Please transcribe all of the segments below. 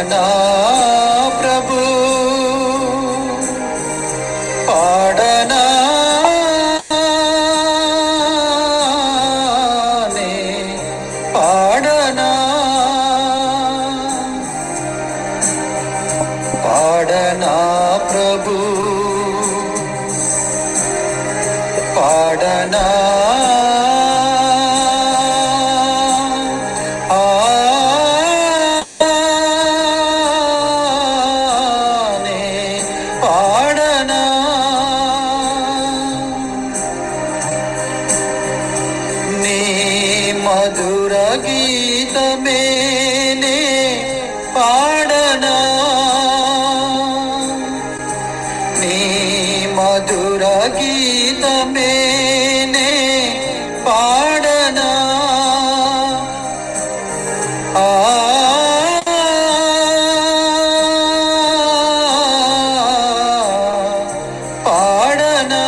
పాడనా ప్రభు పాడనా నే పాడనా పాడనా ప్రభు పాడనా మధుర గీతమేనే పాడనా నీ మధుర గీతమేనే పాడనా పాడనా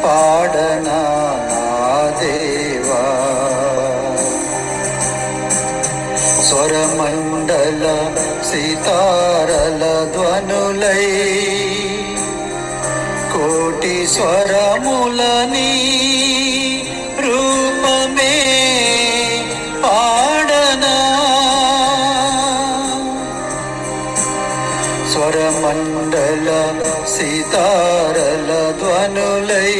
పాడనా నా దేవా స్వరమండల సితారల ధ్వనులై కోటి స్వరములని రూపమే పాడనా స్వరమండల సితారల ధ్వనులై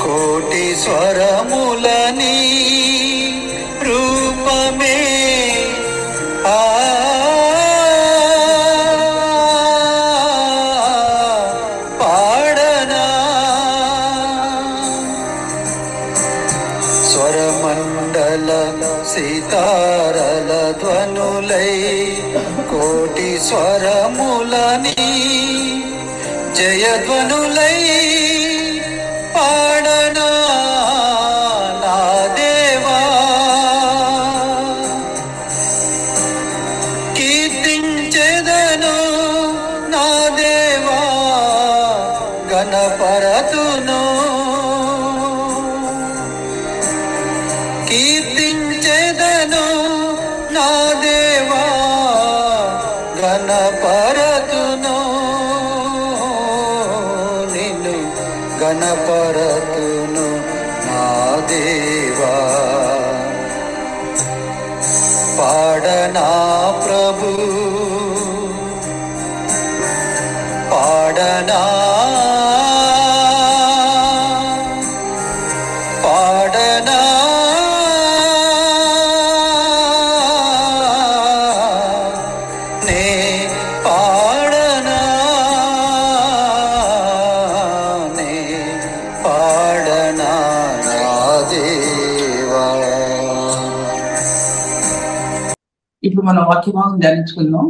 కోటి స్వరములని రూపమే పాడనా స్వరమండల సితారల ధ్వనులై కోటి స్వరములని జయధ్వనులై పాడనా నా దేవా కీర్తించెదను నా దేవా గణపరతును కీర్తించెదను నా దేవా గణపరతును నిన్ను గణపరతును నా దేవా పాడనా ప్రభు పాడనా పాడనా నే పాడనా నే పాడనా నా దేవా. ఇప్పుడు మనం వాక్యభాగం ధ్యానించుకుందాం.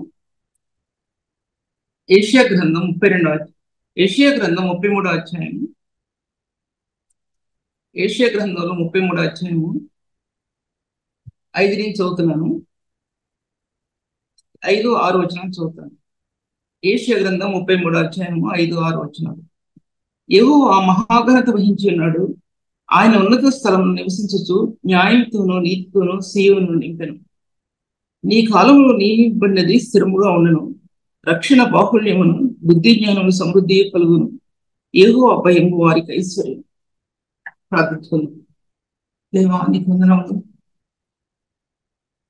ఏషియా గ్రంథం 33వ అధ్యాయము. ఏషియా గ్రంథంలో 33వ అధ్యాయము 5 నుంచి చదువుతున్నాను. 5-6 వచనాలు చదువుతాను. ఏషియా గ్రంథం 33వ అధ్యాయము 5-6 వచనాలు. యెహోవా మహాఘనత వహించి ఉన్నాడు. ఆయన ఉన్నత స్థలం నివసించుచు న్యాయంతోనూ నీతితోనూ సీయోను నింపెను. నీ కాలంలో నియమింపబడినది స్థిరముగా ఉండను. రక్షణ బాహుళ్యమును బుద్ధి జ్ఞానము సమృద్ధి కలుగును. యెహోవా భయము వారికి ఐశ్వర్యం. ప్రార్థించుకుందాం. దేవా నీకు వందనములు.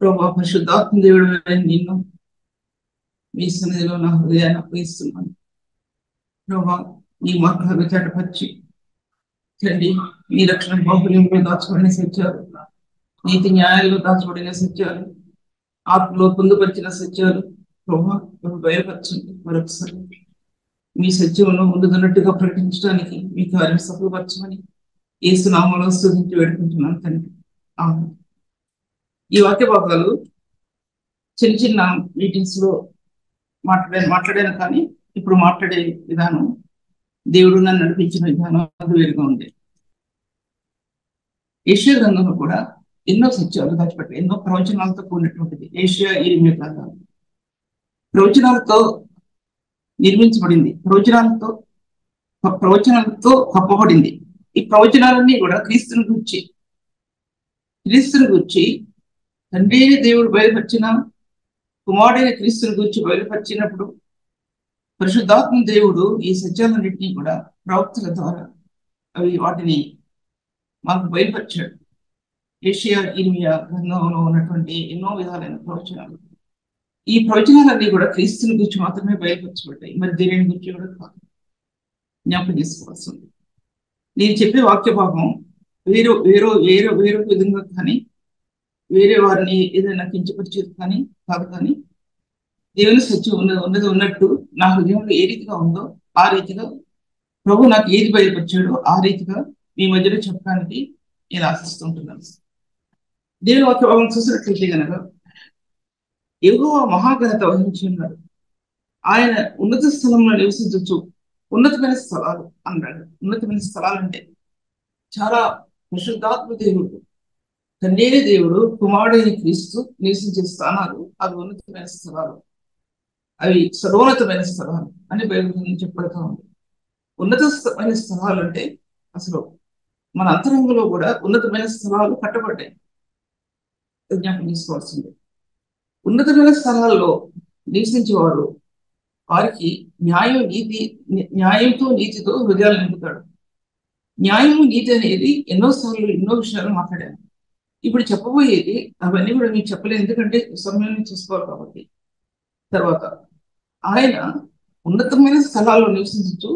ప్రభా పరిశుద్ధాత్మ దేవుడు నిన్ను మీ సన్నిధిలో నా హృదయాన్ని అప్పగిస్తున్నాను. ప్రభా నీ మార్గాలు చెడపరిచి తండ్రి నీ రక్షణ బాహుళ్యంలో దాచబడిన సత్యాలు, నీతి న్యాయాల్లో దాచబడిన సత్యాలు, ఆత్మలో పొందుపరిచిన సత్యాలు ప్రభా బయలుపరచండి. మరొకసారి మీ సత్యమును ముందున్నట్టుగా ప్రకటించడానికి మీ కార్యం సఫలపరచమని యేసు నామములో స్తుతించి వేడుకుంటున్నాను తండ్రి. ఆమేన్. ఈ వాక్య భాగాలు చిన్న చిన్న మీటింగ్స్ లో మాట్లాడాను కానీ ఇప్పుడు మాట్లాడే విధానం, దేవుడు నన్ను నడిపించిన విధానం అది వేరుగా ఉంది. ఏషియా గ్రంథంలో కూడా ఎన్నో సత్యాలు దాచిపెట్టాయి, ఎన్నో ప్రవచనాలతో కూడినటువంటిది ఏషియా, ఇర్మియా గ్రంథాలు. ప్రవచనాలతో నిర్మించబడింది, ప్రవచనాలతో కప్పబడింది. ఈ ప్రవచనాలన్నీ కూడా క్రీస్తుని గురించి క్రీస్తుని గురించి తండ్రి దేవుడు బయలుపరిచిన కుమారుడైన క్రీస్తుని గురించి బయలుపరిచినప్పుడు పరిశుద్ధాత్మ దేవుడు ఈ సత్యాలన్నింటినీ కూడా ప్రవక్తల ద్వారా వాటిని మాకు బయలుపరిచాడు. ఏషియా 20 గ్రంథంలో ఉన్నటువంటి ఎన్నో విధాలైన ప్రవచనాలు, ఈ ప్రవచనాలన్నీ కూడా క్రీస్తుని గురించి మాత్రమే బయలుపరచబడ్డాయి, మరి దేవుని గురించి కూడా కాదు. జ్ఞాపకం చేసుకోవాల్సింది. నేను చెప్పే వాక్య భాగం వేరే విధంగా కానీ వేరే వారిని ఏదైనా కించపరిచేది కానీ కాదు, కానీ దేవుని సత్యం ఉన్నది ఉన్నట్టు నా హృదయంలో ఏ రీతిగా ఉందో ఆ రీతిగా ప్రభు నాకు ఏది బయలుపరిచాడో ఆ రీతిగా మీ మధ్యలో చెప్పడానికి నేను ఆశిస్తుంటున్నాను. దేవుని వాక్య భాగం చూసినట్లయితే కనుక యెహోవా మహాఘనత వహించి ఉన్నాడు, ఆయన ఉన్నత స్థలంలో నివసించచ్చు. ఉన్నతమైన స్థలాలు అన్నాడు. ఉన్నతమైన స్థలాలు అంటే చాలా పరిశుద్ధాత్మ దేవుడు, తండ్రి దేవుడు, కుమారుడైన క్రీస్తు నివసించే స్థానాలు అవి ఉన్నతమైన స్థలాలు, అవి సర్వోన్నతమైన స్థలాలు అని బైబిల్ చెప్పబడుతూ ఉంది. ఉన్నతమైన స్థలాలు అంటే అసలు మన అంతరంగంలో కూడా ఉన్నతమైన స్థలాలు కట్టబడ్డాయి. జ్ఞాపకం తీసుకోవాల్సింది. ఉన్నతమైన స్థలాల్లో నివసించేవారు వారికి న్యాయంతో నీతితో హృదయాలు నింపుతాడు. న్యాయము నీతి అనేది ఎన్నోసార్లు ఎన్నో విషయాలు మాట్లాడాను. ఇప్పుడు చెప్పబోయేది అవన్నీ కూడా మీకు చెప్పలేదు, ఎందుకంటే సమయాన్ని చూసుకోవాలి కాబట్టి. తర్వాత ఆయన ఉన్నతమైన స్థలాల్లో నివసించు,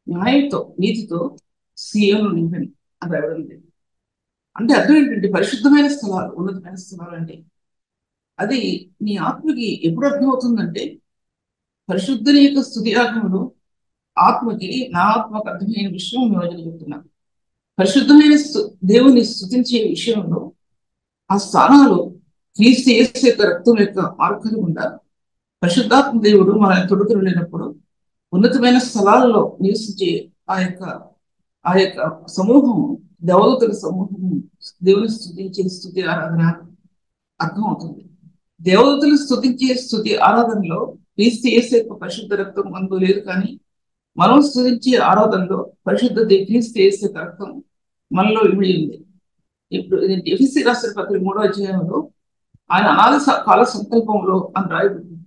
న్యాయంతో నీతితో సీయోను నింపండి అని రాయబడింది. అంటే అర్థం ఏంటంటే పరిశుద్ధమైన స్థలాలు, ఉన్నతమైన స్థలాలు అంటే అది నీ ఆత్మకి ఎప్పుడు అర్థమవుతుందంటే పరిశుద్ధుని యొక్క స్తుతియాగములు ఆత్మకి, నా ఆత్మకు అర్థమైన విషయం మేము చెప్తున్నాను. పరిశుద్ధమైన దేవుని స్తుతించే విషయంలో ఆ స్థానాలు క్రీస్తు యేసు యొక్క రక్తం యొక్క మార్గాలు గుండా పరిశుద్ధాత్మ దేవుడు మనల్ని తొడుకులు లేనప్పుడు ఉన్నతమైన స్థలాల్లో నివసించే ఆ యొక్క సమూహము, దేవదూతల సమూహము దేవుని స్తుతించే స్తుతి ఆరాధన అర్థమవుతుంది. దేవదూతలు స్తుతించే స్తుతి ఆరాధనలో క్రీస్తు యేసు యొక్క పరిశుద్ధ రక్తం మనకు లేదు, కానీ మనం స్తుతించే ఆరాధనలో పరిశుద్ధ క్రీస్తు యేసు యొక్క రక్తం మనలో ఇమిడి ఉంది. ఇప్పుడు ఎఫెసీ రాసిన పత్రిక 3వ అధ్యాయంలో ఆయన అనాది కాల సంకల్పంలో అని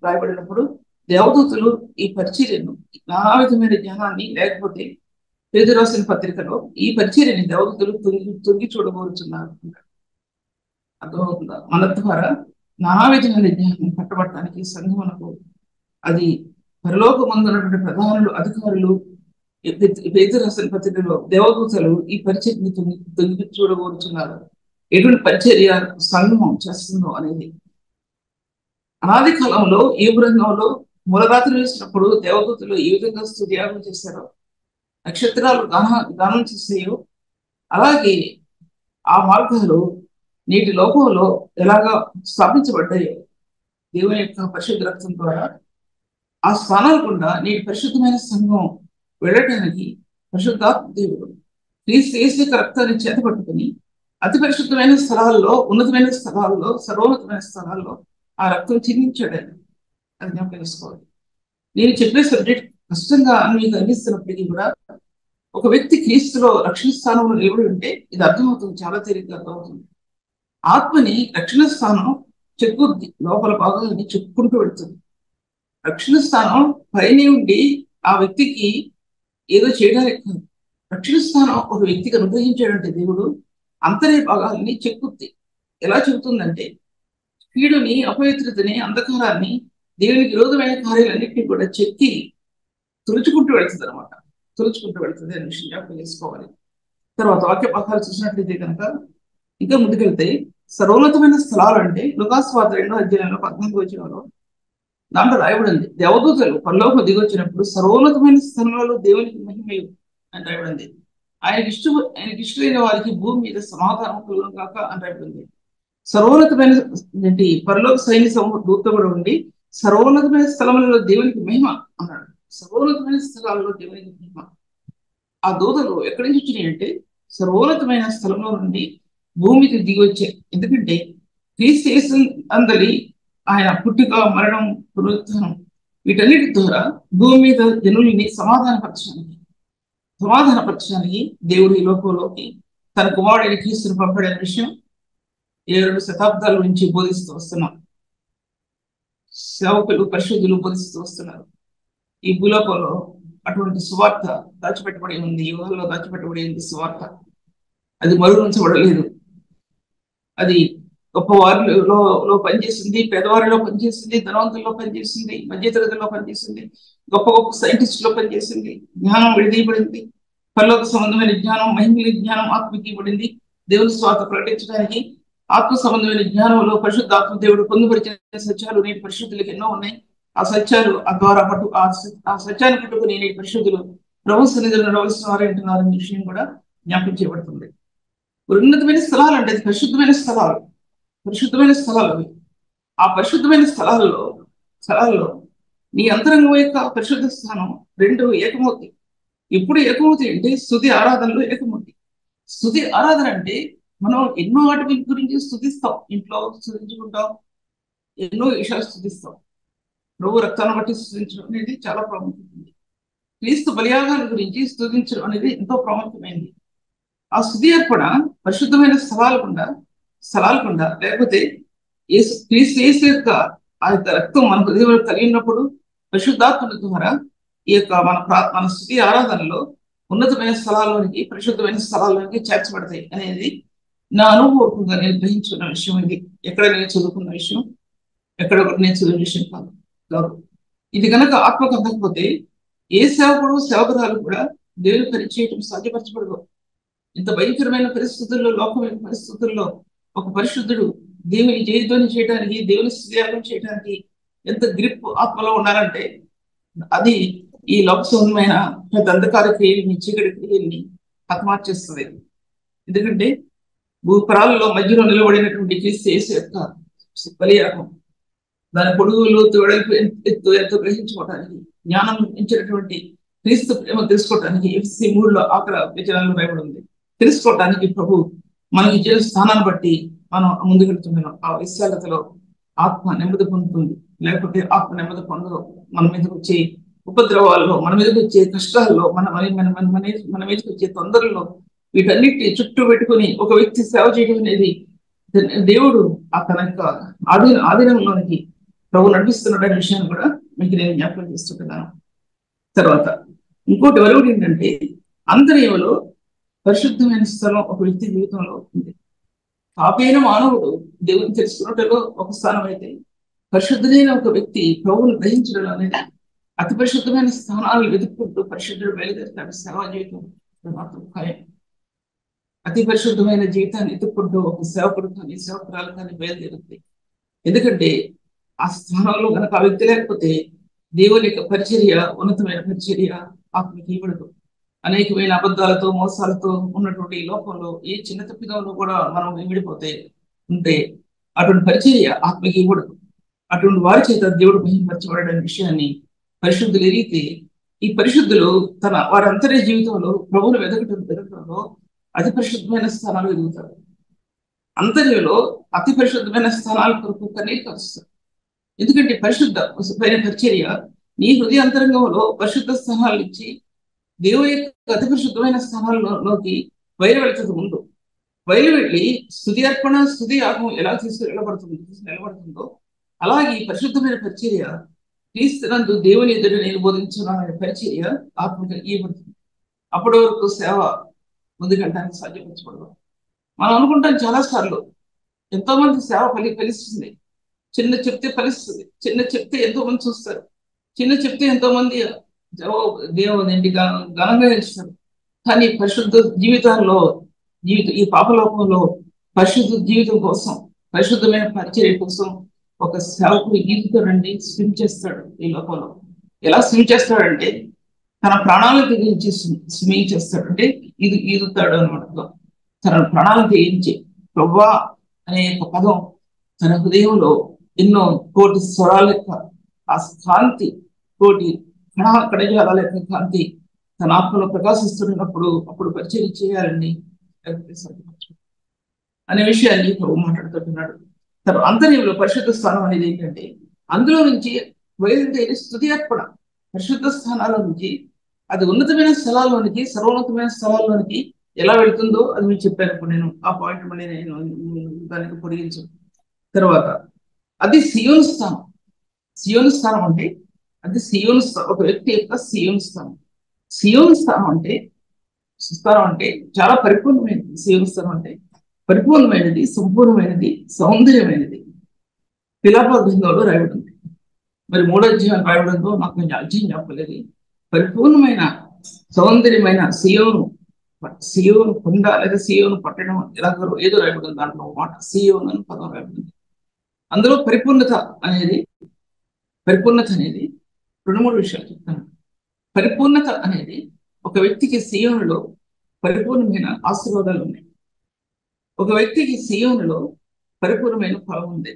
రాయబడినప్పుడు దేవదూతలు ఈ పరిచర్యను, నానా విధమైన జ్ఞానాన్ని, లేకపోతే పేతురు రాసిన పత్రికలో ఈ పరిచర్యని దేవదూతలు తొంగి చూడబోతున్నారు. అర్థమవుతుందా? మన ద్వారా నానా విధమైన జ్ఞానం కట్టబడటానికి సంఘమునకు అది పరలోకమందున్నటువంటి ప్రధానులు, అధికారులు, పేతురు రాసిన పత్రికలో దేవదూతలు ఈ పరిచర్యని తొంగి చూడబోతున్నారు. ఎటువంటి పరిచర్య సంఘం చేస్తుందో అనేది. అనాది కాలంలో ఈ బృందంలో మూలరాత్రి వేసినప్పుడు దేవదూతలు ఏ విధంగా స్తుతియాగం చేశారో, నక్షత్రాలు గానం చేసాయో, అలాగే ఆ మార్గాలు నేటి లోకంలో ఎలాగా స్థాపించబడ్డాయో దేవుని యొక్క పరిశుద్ధ రక్తం ద్వారా ఆ స్థానాలు గుండా నేటి పరిశుద్ధమైన సంఘం వెళ్ళటానికి పరిశుద్ధాత్మ దేవుడు క్రీస్తు యేసు యొక్క రక్తాన్ని చేతపట్టుకుని అతి పరిశుద్ధమైన స్థలాల్లో, ఉన్నతమైన స్థలాల్లో, సర్వోన్నతమైన స్థలాల్లో ఆ రక్తం చిందించాడని అది జ్ఞాపకం చేసుకోవాలి. నేను చెప్పే సబ్జెక్ట్ కష్టంగా మీకు అందిస్తున్నప్పటికీ కూడా ఒక వ్యక్తి క్రీస్తులో రక్షణ స్థానంలో నిలబడి ఉంటే ఇది అర్థమవుతుంది, చాలా తేలిగ్గా అర్థమవుతుంది. ఆత్మని రక్షణ స్థానం చెక్కుద్ది, లోపల భాగాన్ని చెప్పుకుంటూ వెళ్తుంది. రక్షణ స్థానం పైన ఉండి ఆ వ్యక్తికి ఏదో చేయడానికి కాదు. రక్షణ స్థానం ఒక వ్యక్తికి అనుగ్రహించాడంటే దేవుడు అంతరే భాగాల్ని చెక్కుద్ది. ఎలా చెబుతుందంటే కీడుని, అపవిత్రతని, అంధకారాన్ని, దేవునికి విరోధమైన కార్యాలన్నింటినీ కూడా చెక్కి తులుచుకుంటూ వెళ్తుంది అనమాట. తులుచుకుంటూ వెళ్తుంది అనే విషయం జ్ఞాపకం చేసుకోవాలి. తర్వాత వాక్య భాగాలు చూసినట్లయితే కనుక ఇంకా ముందుకెళ్తే సర్వోన్నతమైన స్థలాలు అంటే లూకాసు వార్త 2వ అధ్యాయంలో 14వ వచనంలో దాంట్లో రాయబడింది, దేవదూతలు పరలోకం దిగొచ్చినప్పుడు సర్వోన్నతమైన స్థలంలో దేవునికి మహిమయు అని రాయబడింది. ఆయనకి ఇష్టమైన వారికి భూమి మీద సమాధానం కలుగును కాక అని రాయబడింది. సర్వోన్నతమైన పరలోక సైన్య సమూహ దూత కూడా ఉండి సర్వోన్నతమైన స్థలంలో దేవునికి మహిమ అన్నాడు. సర్వోన్నతమైన స్థలాల్లో దేవునికి మహిమ. ఆ దూతలు ఎక్కడి నుంచి వచ్చినాయి అంటే సర్వోన్నతమైన స్థలంలో నుండి భూమికి దిగి వచ్చాయి. ఎందుకంటే క్రీస్తు యేసు అందరి ఆయన పుట్టుక, మరణం, పునరుత్థానం వీటన్నిటి ద్వారా భూమి మీద జనుల్ని సమాధానపరచడానికి దేవుడు ఈ లోకంలోకి తన కుమారుడైన క్రీస్తును పంపాడనే విషయం 7 శతాబ్దాల నుంచి బోధిస్తూ వస్తున్నాం. సేవకులు పరిశుద్ధులు బోధిస్తూ వస్తున్నారు. ఈ భూలోకంలో అటువంటి సువార్త దాచిపెట్టబడి ఉంది, యుగంలో దాచిపెట్టబడి ఉంది సువార్త. అది మరుగుంచబడలేదు. అది గొప్పవారిలో పనిచేసింది, పేదవారిలో పనిచేసింది, ధనవంతుల్లో పనిచేసింది, మధ్యతరగతిలో పనిచేసింది, గొప్ప గొప్ప సైంటిస్టులో పనిచేసింది. జ్ఞానం విడదీయబడింది. పరలోక సంబంధమైన జ్ఞానం, మహిమల జ్ఞానం ఆత్మకి ఇవ్వబడింది. దేవుని స్వార్థ ప్రకటించడానికి ఆత్మ సంబంధమైన జ్ఞానంలో పరిశుద్ధాత్మ దేవుడు పొందుపరిచిన సత్యాలు నేటి పరిశుద్ధులకు ఎన్నో ఉన్నాయి. ఆ సత్యాలు ద్వారా ఆ సత్యాన్ని పట్టుకుని నేటి పరిశుద్ధులు ప్రభు సన్నిధిలో నడవలసిన వారంటున్నారనే విషయం కూడా జ్ఞాపకం చేయబడుతుంది. ఉన్నతమైన స్థలాలు అంటే అది పరిశుద్ధమైన స్థలాలు, పరిశుద్ధమైన స్థలాలు అవి. ఆ పరిశుద్ధమైన స్థలాల్లో నీ అంతరంగం యొక్క పరిశుద్ధ స్థానం రెండు ఏకమవుతాయి. ఎప్పుడు ఏకమవుతాయి అంటే స్తుతి ఆరాధనలో ఏకమవుతాయి. స్తుతి ఆరాధన అంటే మనం ఎన్నో వాటి గురించి స్తుతిస్తాం, ఇంట్లో స్తుతించుకుంటాం, ఎన్నో విషయాలు స్తుతిస్తాం. ప్రభు రక్తాన్ని బట్టి స్తుతించడం అనేది చాలా ప్రాముఖ్యమైనది. క్రీస్తు బలియాగాల గురించి స్తుతించడం అనేది ఎంతో ప్రాముఖ్యమైనది. ఆ స్తుతి అర్పణ పరిశుద్ధమైన స్థలాలు గుండా లేకపోతే క్రీస్తు యొక్క ఆ యొక్క రక్తం మన హృదయంలో కలిగినప్పుడు పరిశుద్ధాత్మ ద్వారా ఈ యొక్క మన స్తుతి ఆరాధనలో ఉన్నతమైన స్థలాల్లోనికి, పరిశుద్ధమైన స్థలాల్లోనికి చేర్చబడతాయి అనేది నా అనుభవంగా నేను గ్రహించుకున్న విషయం. ఇది ఎక్కడ నేను చదువుకున్న విషయం, ఎక్కడ నేను చదివిన విషయం కాదు. ఇది కనుక ఆత్మకు అందకపోతే ఏ సేవకురాలు కూడా దేవుని పని చేయటం సాధ్యపరచబడదు. ఇంత భయంకరమైన పరిస్థితుల్లో, లోకమైన పరిస్థితుల్లో ఒక పరిశుద్ధుడు దేవుని జయధ్వని చేయడానికి, దేవుని స్థితియాగం చేయడానికి ఎంత గ్రిప్ ఆత్మలో ఉన్నారంటే అది ఈ లోక సంబంధమైన పెద్ద అంధకార క్రియల్ని, చీకటి క్రియల్ని హతమార్చేస్తుంది. ఎందుకంటే భూపరాలలో మధ్యలో నిలబడినటువంటి క్రీస్తు యేసు యొక్క బలియాగం, దాని పొడుగు, లోతు, వెడల్పు, ఎత్తు ఎంతో గ్రహించుకోవటానికి, జ్ఞానం ఇచ్చినటువంటి క్రీస్తు ప్రేమ తెలుసుకోవటానికి ఎఫ్సి 3లో ఆఖరి వచనాల్లో రాయబడి ఉంది. తెలుసుకోవటానికి ప్రభు మనకి ఇచ్చిన స్థానాన్ని బట్టి మనం ముందుకెళ్తున్నాం. ఆ విశాలతలో ఆత్మ నెమ్మది పొందుతుంది. లేకపోతే ఆత్మ నెమ్మది పొందదు. మన మీదకి వచ్చే ఉపద్రవాల్లో, మన మీదకి వచ్చే కష్టాల్లో, మన మీదకి వచ్చే తొందరల్లో వీటన్నిటిని చుట్టూ పెట్టుకుని ఒక వ్యక్తి సేవ చేయడం అనేది దేవుడు తన యొక్క ఆధీనంలోనికి ప్రభు నడిపిస్తున్నాడనే విషయాన్ని కూడా మీకు నేను జ్ఞాపకం చేస్తుంటున్నాను. తర్వాత ఇంకోటి వరకు ఏంటంటే అంతర్యంలో పరిశుద్ధమైన స్థలం ఒక వ్యక్తి జీవితంలో ఉంది. పాపైన మానవుడు దేవుని తెలుసుకున్నట్టులో ఒక స్థానం అయితే, పరిశుద్ధులైన ఒక వ్యక్తి ప్రభువును గ్రహించడం అనేది అతి పరిశుద్ధమైన స్థానాలు వెతుక్కుంటూ పరిశుద్ధుడు బయలుదేరుతాడు. సేవా జీవితం మాత్రం ఖాయం. అతి పరిశుద్ధమైన జీవితాన్ని ఎత్తుక్కుంటూ ఒక సేవకుడు కానీ సేవకురాలు కానీ బయలుదేరుతుంది. ఎందుకంటే ఆ స్థానంలో కనుక ఆ వ్యక్తి లేకపోతే దేవుని యొక్క పరిచర్య, ఉన్నతమైన పరిచర్య ఆత్మకి ఇవ్వడదు. అనేకమైన అబద్ధాలతో, మోసాలతో ఉన్నటువంటి లోకంలో ఏ చిన్న తప్పిదంలో కూడా మనం విడిపోతే ఉంటే అటువంటి పరిచర్య ఆత్మకి ఇవ్వడదు. అటువంటి వారి చేత దేవుడు మహిమపరచబడనే విషయాన్ని పరిశుద్ధులు ఎరిగితే, ఈ పరిశుద్ధులు వారి అంతర్య జీవితంలో ప్రభువును వెతకడంలో అతి పరిశుద్ధమైన స్థానాలు ఎదుగుతారు. అంతర్యంలో అతి పరిశుద్ధమైన స్థానాల కొరకు కన్నీరు కలుస్తారు. ఎందుకంటే పరిశుద్ధమైన పరిచర్య నీ హృదయ అంతరంగంలో పరిశుద్ధ స్థానాలు ఇచ్చి దేవుని యొక్క అతి పరిశుద్ధమైన స్థానాల్లోకి బయలువెళ్తుంది. ముందు బయలువెళ్ళి స్తుతి అర్పణ, స్తుతి యాగం ఎలా నిలబడుతుందో అలాగే పరిశుద్ధమైన పరిచర్య క్రీస్తునందు దేవుని ఎదురు నేను బోధించున్నాననే పరిచర్య ఆత్మగా ఇవ్వబడుతుంది. అప్పటి వరకు సేవ ముందుకెళ్ళడానికి సాధ్యపరచబడదు. మనం అనుకుంటాం చాలా సార్లు ఎంతో మంది సేవ ఫలిస్తుంది. చిన్న చెప్తే ఫలిస్తుంది, చిన్న చెప్తే ఎంతో మంది చూస్తారు, చిన్న చెప్తే ఎంతో మంది దేవుని ఘనంగా చేస్తారు. కానీ పరిశుద్ధ జీవితాల్లో ఈ పాపలోకంలో పరిశుద్ధ జీవితం కోసం, పరిశుద్ధమైన పరిచర్య కోసం ఒక సేవకుడు ఈదుతాడండి, స్విమ్ చేస్తాడు. ఈ లోకంలో ఎలా స్విమ్ చేస్తాడంటే తన ప్రాణాలను తెగించి స్విమ్మింగ్ చేస్తాడు. అంటే ఈదుతాడు అనమాట. తన ప్రాణాలను తెగించి ప్రభువా అనే ఒక పదం తన హృదయంలో ఎన్నో కోటి స్వరాల యొక్క ఆ కాంతి, కోటి కణజాలాల యొక్క కాంతి తన ఆత్మలో ప్రకాశిస్తున్నప్పుడు అప్పుడు పరిచయం చేయాలని అనే విషయాన్ని ప్రభు మాట్లాడుతున్నాడు. తన అంతర్యంలో పరిశుద్ధ స్థానం అనేది ఏంటంటే అందులో నుంచి బయలుదేరి స్తుతి అర్పణ, పరిశుద్ధ స్థానాల నుంచి అది ఉన్నతమైన స్థలాల్లోనికి, సర్వోన్నతమైన స్థలాల్లోనికి ఎలా వెళ్తుందో అది మీకు చెప్పాను. ఇప్పుడు నేను ఆ పాయింట్ మళ్ళీ నేను దానికి పొడిగించు. తర్వాత అది సియోను స్థానం. సియోను స్థానం అంటే అది సియోను స్థానం, ఒక వ్యక్తి యొక్క సియోను స్థానం. సియోను స్థానం అంటే చాలా పరిపూర్ణమైనది. సియోను స్థానం అంటే పరిపూర్ణమైనది, సంపూర్ణమైనది, సౌందర్యమైనది. పిలాప గ్రంథంలో రాయబడింది. మరి 3వ అధ్యాయం రాయబడంలో నాకు కొంచెం అధ్యయం చెప్పలేదు. పరిపూర్ణమైన సౌందర్యమైన సియోను కొండ లేదా సియోను పట్టణం ఎలాగో ఏదో రాయబడింది. దాంట్లో మాట సియోను అని పదం రాయబడింది. అందులో పరిపూర్ణత అనేది 2-3 విషయాలు చెప్తాను. పరిపూర్ణత అనేది ఒక వ్యక్తికి సియోనులో పరిపూర్ణమైన ఆశీర్వాదాలు ఉన్నాయి. ఒక వ్యక్తికి సియోనులో పరిపూర్ణమైన ఫలం ఉంది.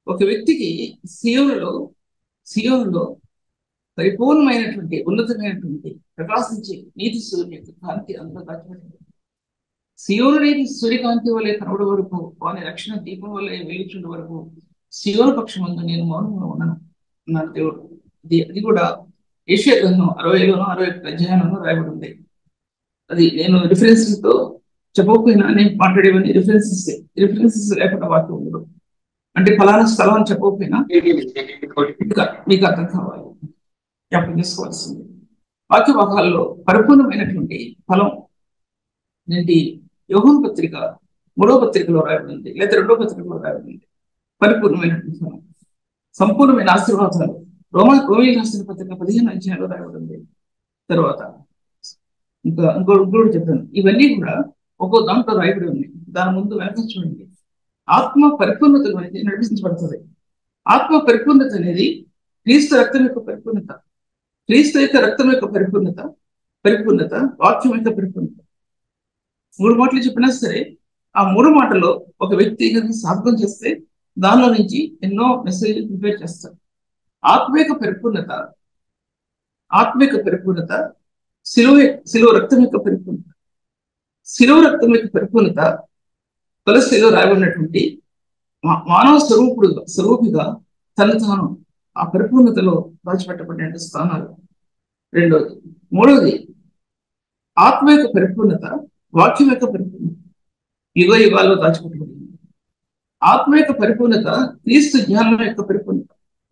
ఒక వ్యక్తికి సియోనులో పరిపూర్ణమైనటువంటి ఉన్నతమైనటువంటి ప్రకాశించే నీతి సూర్యుని యొక్క కాంతి అందులో దాచిపెట్టింది. సియోను నీతి సూర్యకాంతి వలె కనబడే వరకు, వాని రక్షణ దీపం వల్లే వెలుగుచుండే వరకు సియోను పక్షమందు నేను మౌనంగా ఉన్నాను అన్నాడు దేవుడు. అది కూడా యెషయా గ్రంథం 60లోనో 61 అధ్యాయంలోనూ రాయబడి. అది నేను రిఫరెన్స్తో చెప్పకపోయినా నేను మాట్లాడేవన్నీ రిఫరెన్సెస్ లేకుండా వాక్యం ఉండదు. అంటే ఫలానా స్థలం అని చెప్పకపోయినా మీకు అర్థం కావాలి, జ్ఞాపకం చేసుకోవాల్సింది. వాక్య భాగాల్లో పరిపూర్ణమైనటువంటి ఫలం ఏంటి? యోహాను పత్రిక 3వ పత్రికలో రాయబడింది, లేదా 2వ పత్రికలో రాయబడింది. పరిపూర్ణమైనటువంటి ఫలం, సంపూర్ణమైన ఆశీర్వాదాలు రోమీ రాసిన పత్రిక 15వ అధ్యాయంలో రాయబడింది. తర్వాత ఇంకోటి చెప్పాను. ఇవన్నీ కూడా ఒక్కో దాంట్లో రాయబడి ఉన్నాయి. దాని ముందు వెనక చూడండి. ఆత్మ పరిపూర్ణత అనేది నడిపించబడుతుంది. ఆత్మ పరిపూర్ణత అనేది క్రీస్తు రక్తం యొక్క పరిపూర్ణత. క్రీస్తు యొక్క రక్తం యొక్క పరిపూర్ణత వాక్యం యొక్క పరిపూర్ణత. 3 మాటలు చెప్పినా సరే ఆ 3 మాటల్లో ఒక వ్యక్తి సాధకం చేస్తే దానిలో నుంచి ఎన్నో మెసేజ్ ప్రిపేర్ చేస్తారు. ఆత్మిక పరిపూర్ణత శిలువ రక్తం యొక్క పరిపూర్ణత కొలస్సీలో రాయబడినటువంటి మానవ స్వరూపిగా తను తాను ఆ పరిపూర్ణతలో దాచిపెట్టబడిన స్థానాలు. రెండోది. మూడవది ఆత్మ యొక్క పరిపూర్ణత, వాక్యం యొక్క పరిపూర్ణత యుగ యుగాల్లో దాచిపెట్టబడింది. ఆత్మ యొక్క పరిపూర్ణత క్రీస్తు జ్ఞానం యొక్క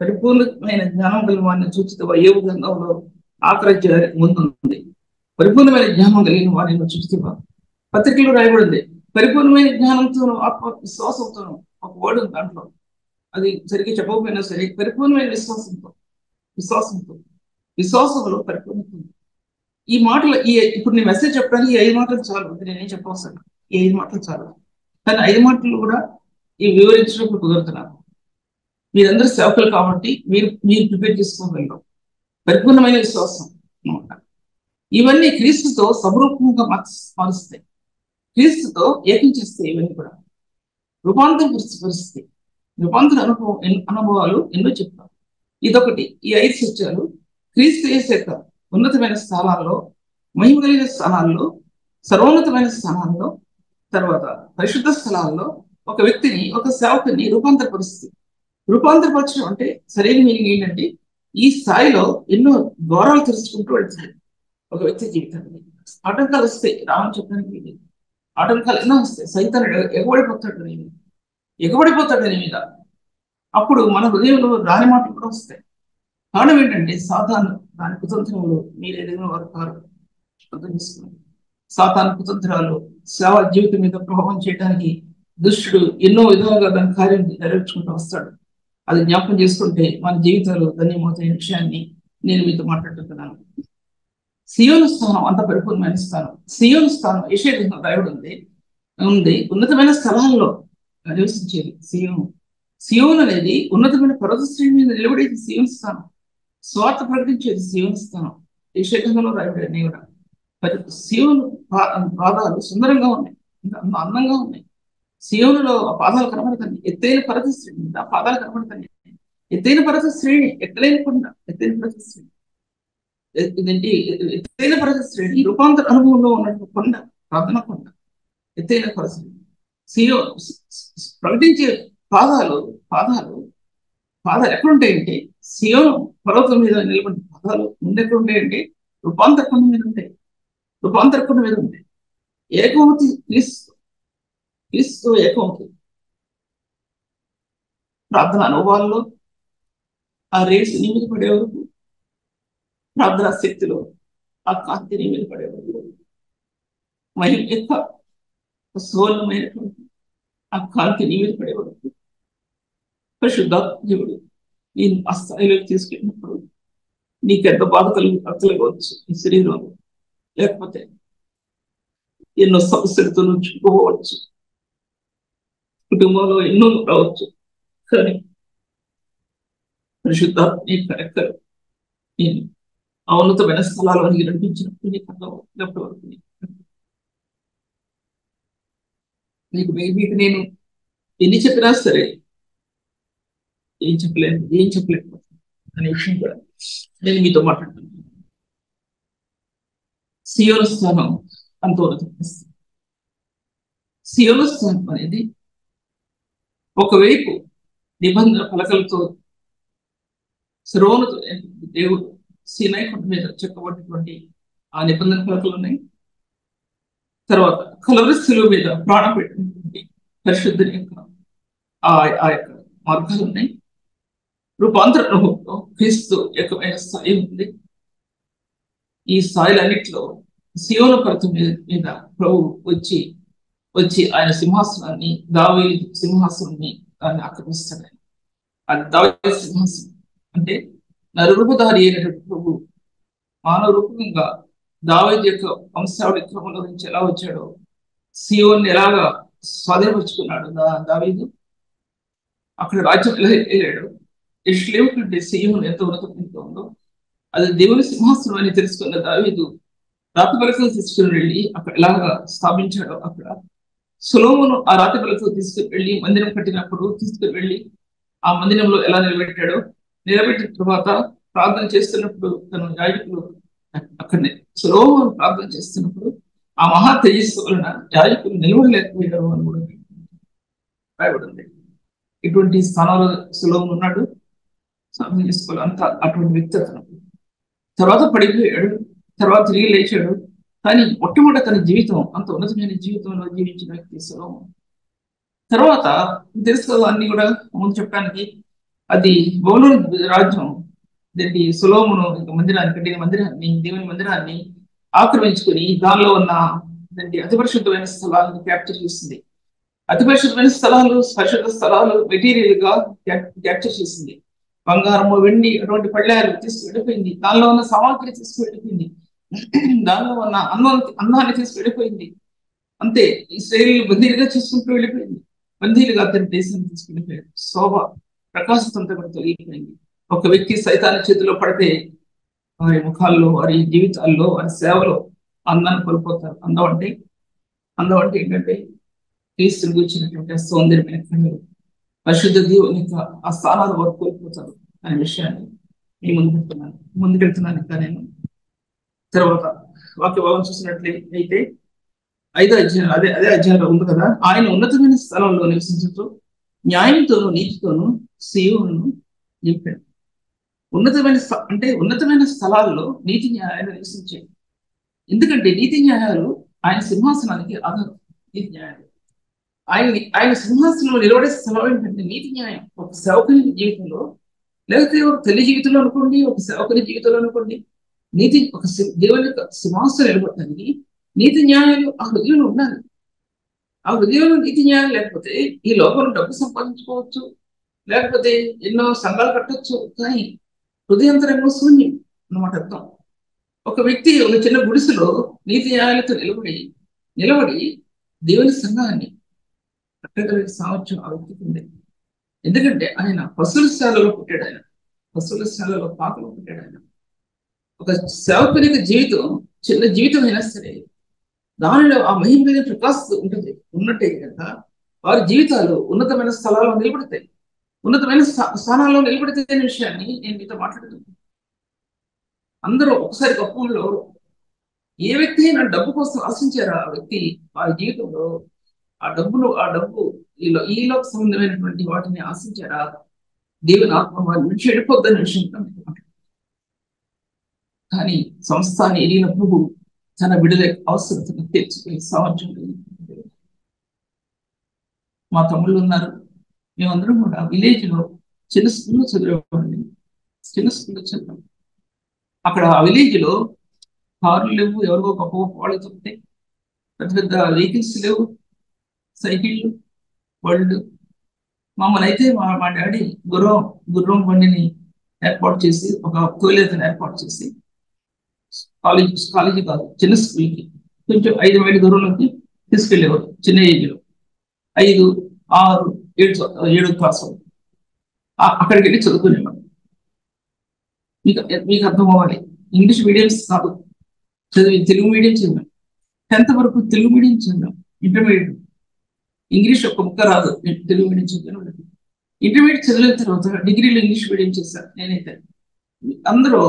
పరిపూర్ణమైన జ్ఞానం కలిగిన వారిని సూచిత ఏ గ్రంథంలో ఆఖరి ముందు ఉంది. పరిపూర్ణమైన జ్ఞానం కలిగిన వారిని సూచిత పత్రికలో రాయబడింది. పరిపూర్ణమైన జ్ఞానంతోనూ ఆత్మ విశ్వాసంతోనూ ఒక వర్డ్ ఉంది దాంట్లో. అది సరిగ్గా చెప్పకపోయినా సరే పరిపూర్ణమైన విశ్వాసంలో పరిపూర్ణత ఉంది. ఈ మాటలు ఇప్పుడు నేను మెసేజ్ చెప్పడానికి ఈ 5 మాటలు చాలు. నేనేం చెప్పవసరం, ఈ 5 మాటలు చాలు. కానీ 5 మాటలు కూడా ఈ వివరించినప్పుడు కుదురుతున్నారు. మీరందరూ సేవకులు కాబట్టి మీరు ప్రిపేర్ చేసుకోగలరు. పరిపూర్ణమైన విశ్వాసం అన్నమాట. ఇవన్నీ క్రీస్తుతో సమరూపంగా మారుస్తాయి. క్రీస్తుతో ఏకం చేస్తాయి. ఇవన్నీ కూడా రూపాంతర పరిస్థితి, రూపాంతర అనుభవాలు ఎన్నో చెప్తారు. ఇదొకటి. ఈ 5 సత్యాలు క్రీస్తు యేసు యొక్క ఉన్నతమైన స్థానాల్లో, మహిమ కలిగిన స్థానాల్లో, సర్వోన్నతమైన స్థానాల్లో, తర్వాత పరిశుద్ధ స్థలాల్లో ఒక వ్యక్తిని, ఒక సేవకుని రూపాంతరపరచడం అంటే సరైన మీనింగ్ ఏంటంటే ఈ స్థాయిలో ఎన్నో ద్వారాలు తెరుచుకుంటూ వెళ్తాయి ఒక వ్యక్తి జీవితాన్ని. ఆటంకాలు వస్తాయి, రామని చెప్పడానికి ఆటంకాలు ఎన్నో వస్తాయి. సైతాన్ని ఎగబడిపోతాడు నీ మీద. అప్పుడు మన హృదయంలో రాని మాటలు కూడా వస్తాయి. కారణం ఏంటంటే సాతాను దాని కుతంత్రములు మీరు ఎదిగిన వారు కారు. అర్థం చేసుకోండి. సాతాను కుతంత్రాలు సేవ జీవితం మీద ప్రభావం చేయడానికి దుష్టుడు ఎన్నో విధాలుగా దాని కార్యం నెరవేర్చుకుంటూ వస్తాడు. అది జ్ఞాపకం చేసుకుంటే మన జీవితాలు ధన్యమవుతాయి విషయాన్ని నేను మీతో మాట్లాడుతున్నాను. సియోను స్థానం అంత పరిపూర్ణమైన స్థానం. సియోను స్థానం యెషయా గ్రంథంలో రాయబడి ఉంది. ఉన్నతమైన స్థలాల్లో నివసించేది సియోను అనేది ఉన్నతమైన పర్వత శ్రేణి మీద నిలబడేది సియోను స్థానం. స్వార్థ ప్రకటించేది సియోను స్థానం. యెషయా గ్రంథంలో రాయబడి కూడా సియోను పాదాలు సుందరంగా ఉన్నాయి, అందంగా ఉన్నాయి. సియోనులో ఆ పాదాలు కనబడతాయి. ఎత్తైన పర్వత శ్రేణి ఆ పాదాలు కనబడతాయి. ఎత్తైన పర్వత శ్రేణి, ఎత్తలేని కొండ, ఎత్తైన పర్వత శ్రేణి. ఇదేంటి ఎత్తైన పర్వత శ్రేణి, రూపాంతర అనుభవంలో ఉన్నటువంటి కొండ, ప్రార్థన కొండ, ఎత్తైన పర్వత శ్రేణి. ప్రకటించే పాదాలు ఎక్కడుంటాయంటే సియోను పర్వతం మీద నిలబడి పాదాలు ముందు ఎక్కడుంటాయంటే రూపాంతర కొండ మీద ఉంటాయి. రూపాంతరకుని మీద ఉంది. ఏకమతి క్రీస్తు ఏకమతి ప్రార్థన అనుభవాల్లో ఆ రేసు నీ మీద పడే వరకు, ప్రార్థనా శక్తిలో ఆ కాంతి నీ మీద పడే వరకు, మహిమ యొక్క సువర్ణమైనటువంటి ఆ కాంతి నీ మీద పడే వరకు పరిశుద్ధాత్ముడు నేను ఆ స్థాయిలోకి తీసుకెళ్ళినప్పుడు నీకెంత బాధ కలగవచ్చు ఈ శరీరంలో, లేకపోతే ఎన్నో సమస్యలతో నువ్వు చుట్టుకోవచ్చు, కుటుంబంలో ఎన్నో రావచ్చు. కానీ పరిశుద్ధాత్మ రెక్కలు నేను ఆ ఉన్నతమైన స్థలాల్లో నీకు నడిపించినప్పుడు నీకు అర్థం వరకు నీకు మీకు నేను ఎన్ని చెప్పినా సరే ఏం చెప్పలేకపోతున్నాను అనే విషయం కూడా నేను మీతో మాట్లాడుతున్నాను. సియోను స్థానం అంత ఉన్నతమైనది. సియోను స్థానం అనేది ఒకవైపు నిబంధన పలకలతో సర్వోన్నత దేవుడు సీనాయి కొండ మీద చెక్కబడినటువంటి ఆ నిబంధన పలకలు ఉన్నాయి. తర్వాత కలవరి శిలువ మీద ప్రాణం పెట్టినటువంటి పరిశుద్ధుని యొక్క ఆ యొక్క మార్గాలు ఉన్నాయి. రూపాంతర అనుభవంలో క్రీస్తు ఏకమైన స్థాయి ఉంది. ఈ స్థాయిలన్నింటిలో సియోను పర్వతం మీద ప్రభు వచ్చి ఆయన సింహాసనాన్ని, దావీదు సింహాసనాన్ని దాన్ని ఆక్రమిస్తాడు. అది దావీదు సింహాసనం అంటే నరురూపధారి అయినటువంటి ప్రభు మానవ రూపంగా దావీదు యొక్క వంశావళి క్రమంలో నుంచి ఎలా వచ్చాడో, సియోన్ని ఎలాగా స్వాధీనపరుచుకున్నాడు దావీదు, అక్కడ రాజ్యం ఎలా వెళ్ళాడు, యెరూషలేము కంటే సియోను ఎంత ఉన్నతంగా ఉందో అది దేవుని సింహాసనం అని తెలుసుకున్న దావీదు రాతి పలకలు తీసుకుని వెళ్ళి అక్కడ ఎలాగా స్థాపించాడో, అక్కడ సొలొమోను ఆ రాతి పలకలు తీసుకుని వెళ్ళి మందిరం కట్టినప్పుడు తీసుకుని వెళ్ళి ఆ మందిరంలో ఎలా నిలబెట్టాడో, నిలబెట్టిన తర్వాత ప్రార్థన చేస్తున్నప్పుడు తన యాజకులు అక్కడనే సొలొమోను ప్రార్థన చేస్తున్నప్పుడు ఆ మహా తేజస్సు వలన యాజకులు నిలవలేకపోయారు అని కూడా రాయబడింది. ఇటువంటి స్థానంలో సొలొమోను ఉన్నాడు. సాధన చేసుకోవాలి అంత అటువంటి వ్యక్తి అతను. తర్వాత పడిపోయాడు, తర్వాత తిరిగి లేచాడు. కానీ మొట్టమొదటి తన జీవితం అంత ఉన్నతమైన జీవితంలో జీవించిన వ్యక్తి సొలొమోను. తర్వాత తెలుసు కదా అన్ని కూడా ముందు చెప్పడానికి, అది బబులోను రాజ్యం దీనికి సొలొమోను మందిరాన్ని కట్టిన మందిరాన్ని, దేవుని మందిరాన్ని ఆక్రమించుకుని దానిలో ఉన్న అతి పరిశుద్ధమైన స్థలాలను క్యాప్చర్ చేసింది. అతి పరిశుద్ధమైన స్థలాలు, పరిశుద్ధ స్థలాలు మెటీరియల్ గా క్యాప్చర్ చేసింది. బంగారము, వెండి అటువంటి పళ్ళాలు తీసుకువెళ్ళిపోయింది. దానిలో ఉన్న సామాగ్రి తీసుకువెళ్ళిపోయింది. దానిలో ఉన్న అన్నాన్ని తీసుకువెళ్ళిపోయింది. అంతే, ఇశ్రాయేలు బందీలుగా చేసుకుంటూ వెళ్ళిపోయింది. బందీలుగా అతని దేశాన్ని తీసుకెళ్ళిపోయాడు. శోభ ప్రకాశంతో కూడా తొలగిపోయింది. ఒక వ్యక్తి సైతాన్ని చేతిలో పడితే వారి ముఖాల్లో, వారి జీవితాల్లో, వారి సేవలో అందాన్ని కోల్పోతారు. అందం అంటే ఏంటంటే క్రీస్తుని గురించినటువంటి సౌందర్యమైన కన్నులు, పరిశుద్ధ దేవుని యొక్క ఆ స్థానాలు వారు కోల్పోతారు అనే విషయాన్ని నేను ముందుకెళ్తున్నాను. ఇంకా నేను తర్వాత వాక్య భావం చూసినట్లయితే 5వ అధ్యాయం అదే అధ్యాయంలో ఉంది కదా, ఆయన ఉన్నతమైన స్థలంలో నివసించుతూ న్యాయంతోనూ నీతితోనూ సియోనును నింపాడు. ఉన్నతమైన స్థలాల్లో నీతి న్యాయాలు నివసించాయి. ఎందుకంటే నీతి న్యాయాలు ఆయన సింహాసనానికి ఆధారం. నీతి న్యాయాలు ఆయన సింహాసనంలో నిలబడే స్థలం ఏంటంటే నీతి న్యాయం. ఒక సేవకుని జీవితంలో, లేకపోతే ఒక తల్లి జీవితంలో అనుకోండి, ఒక సేవకుని జీవితంలో అనుకోండి, ఒక దేవుని యొక్క సింహాసనం నిలబడటానికి నీతి న్యాయాలు ఆ హృదయంలో ఉండాలి. ఆ హృదయంలో నీతి న్యాయం లేకపోతే ఈ లోకంలో డబ్బు సంపాదించుకోవచ్చు, లేకపోతే ఎన్నో సంఘాలు కట్టొచ్చు, కానీ హృదయంతరంగా శూన్యం అన్నమాట అర్థం. ఒక వ్యక్తి ఒక చిన్న గుడిసెలో నీతి న్యాయాలతో నిలబడి దేవుని సంఘాన్ని కట్టగలిగే సామర్థ్యం ఆ వ్యక్తికి ఉంది. ఎందుకంటే ఆయన పశువుల శాలలో పుట్టాడు. ఆయన పశువుల శాలలో పాకలో పుట్టాడు. ఆయన ఒక సేవకుని జీవితం చిన్న జీవితం అయినా సరే దానిలో ఆ మహిమ ప్రకాశం ఉన్నట్టే కనుక వారి జీవితాలు ఉన్నతమైన స్థలాల్లో నిలబడతాయి. ఉన్నతమైన స్థానాల్లో నిలబడితే అనే విషయాన్ని నేను మీతో మాట్లాడుతున్నాను. అందరూ ఒకసారి గొప్పలో ఏ వ్యక్తి అయినా డబ్బు కోసం ఆశించారా ఆ వ్యక్తి వారి జీవితంలో ఆ డబ్బు ఈలోక సంబంధమైనటువంటి వాటిని ఆశించారా, దేవుని ఆత్మ వారి నుంచి వెళ్ళిపోద్దనే విషయం. కానీ సంస్థాన్ని ఎరిగిన ప్రభు తన బిడ్డల అవసరతను తీర్చుకునే సామర్థ్యం కలిగిన దేవుడు. మా తమ్ముళ్ళు ఉన్నారు, మేమందరం కూడా విలేజ్ లో చిన్న స్కూల్లో చదివేవాడిని. చిన్న స్కూల్లో చదివాం. అక్కడ ఆ విలేజ్ లో కార్లు లేవు, ఎవరికో గొప్ప గొప్ప వాళ్ళు చెప్తే, పెద్ద పెద్ద వెహికల్స్ లేవు, సైకిళ్ళు వాళ్ళు. మమ్మల్ని అయితే మా డాడీ గుర్రం బండిని ఏర్పాటు చేసి, ఒక తోలేతను ఏర్పాటు చేసి కాలేజీ కాదు, చిన్న స్కూల్కి కొంచెం 5 మైళ్ళ దూరంలోకి తీసుకెళ్లేవారు. చిన్న ఏజ్లో 5, 6, 7 క్లాసు అక్కడికి వెళ్ళి చదువుకునేవాడు. మీకు అర్థం అవ్వాలి, ఇంగ్లీష్ మీడియంస్ కాదు చదివి, తెలుగు మీడియం చదివాం. 10th వరకు తెలుగు మీడియం చదివాం. ఇంటర్మీడియట్ ఇంగ్లీష్ ఒక ముక్క రాదు, తెలుగు మీడియం చదివాను. ఇంటర్మీడియట్ చదివిన తర్వాత డిగ్రీలో ఇంగ్లీష్ మీడియం చేశాను నేనైతే. అందరూ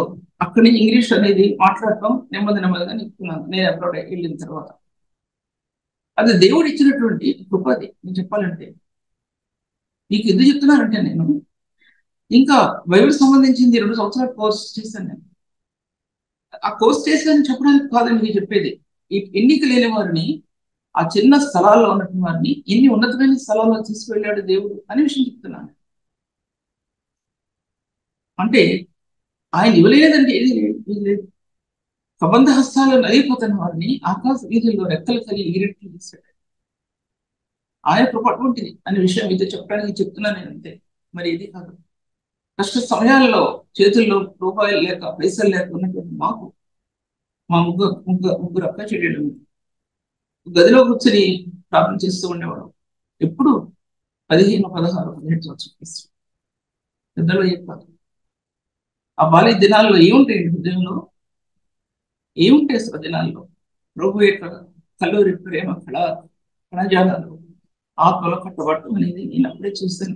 అక్కడి నుంచి ఇంగ్లీష్ అనేది మాట్లాడటం నెమ్మదిగా నేర్చుకున్నాను నేను అబ్రాడ్ వెళ్ళిన తర్వాత. అది దేవుడు ఇచ్చినటువంటి కృపది. నేను చెప్పాలంటే మీకు ఎందుకు చెప్తున్నానంటే, నేను ఇంకా బైబిల్ సంబంధించింది 2 సంవత్సరాల కోర్స్ చేశాను నేను. ఆ కోర్స్ చేశానని చెప్పడానికి కాదండి నేను చెప్పేది. ఈ ఎన్నిక లేని వారిని, ఆ చిన్న స్థలాల్లో ఉన్నటువంటి వారిని ఎన్ని ఉన్నతమైన స్థలాల్లో తీసుకువెళ్ళాడు దేవుడు అనే విషయం చెప్తున్నాను. అంటే ఆయన ఇవ్వలేదంటే ఏది లేదు. ప్రబంధ హస్తాలు నలిగిపోతున్న వారిని ఆకాశ వీధుల్లో రెక్కలు కలిగి ఎగిరెట్లు తీశాడు. ఆయన కృప అటువంటిది అనే విషయం మీతో చెప్పడానికి చెప్తున్నాను నేను, అంతే. మరి ఇది కాదు. కష్ట సమయాల్లో చేతుల్లో రూపాయలు లేక, పైసలు లేక ఉన్నటువంటి మాకు, మా ముగ్గురు అక్క చెల్లెలు గదిలో కూర్చొని ప్రార్థన చేస్తూ ఉండేవాడు. ఎప్పుడు 15, 16, 17 సంవత్సరాలు పెద్దలో చెప్పారు. ఆ బాల్య దినాల్లో ఏముంటాయి హృదయంలో? ఏముంటాయి అసలు దినాల్లో? ప్రభు యొక్క కల్లూరి ప్రేమ కణజాలాలు ఆత్మలో కట్టబడటం అనేది నేను అప్పుడే చూస్తాను.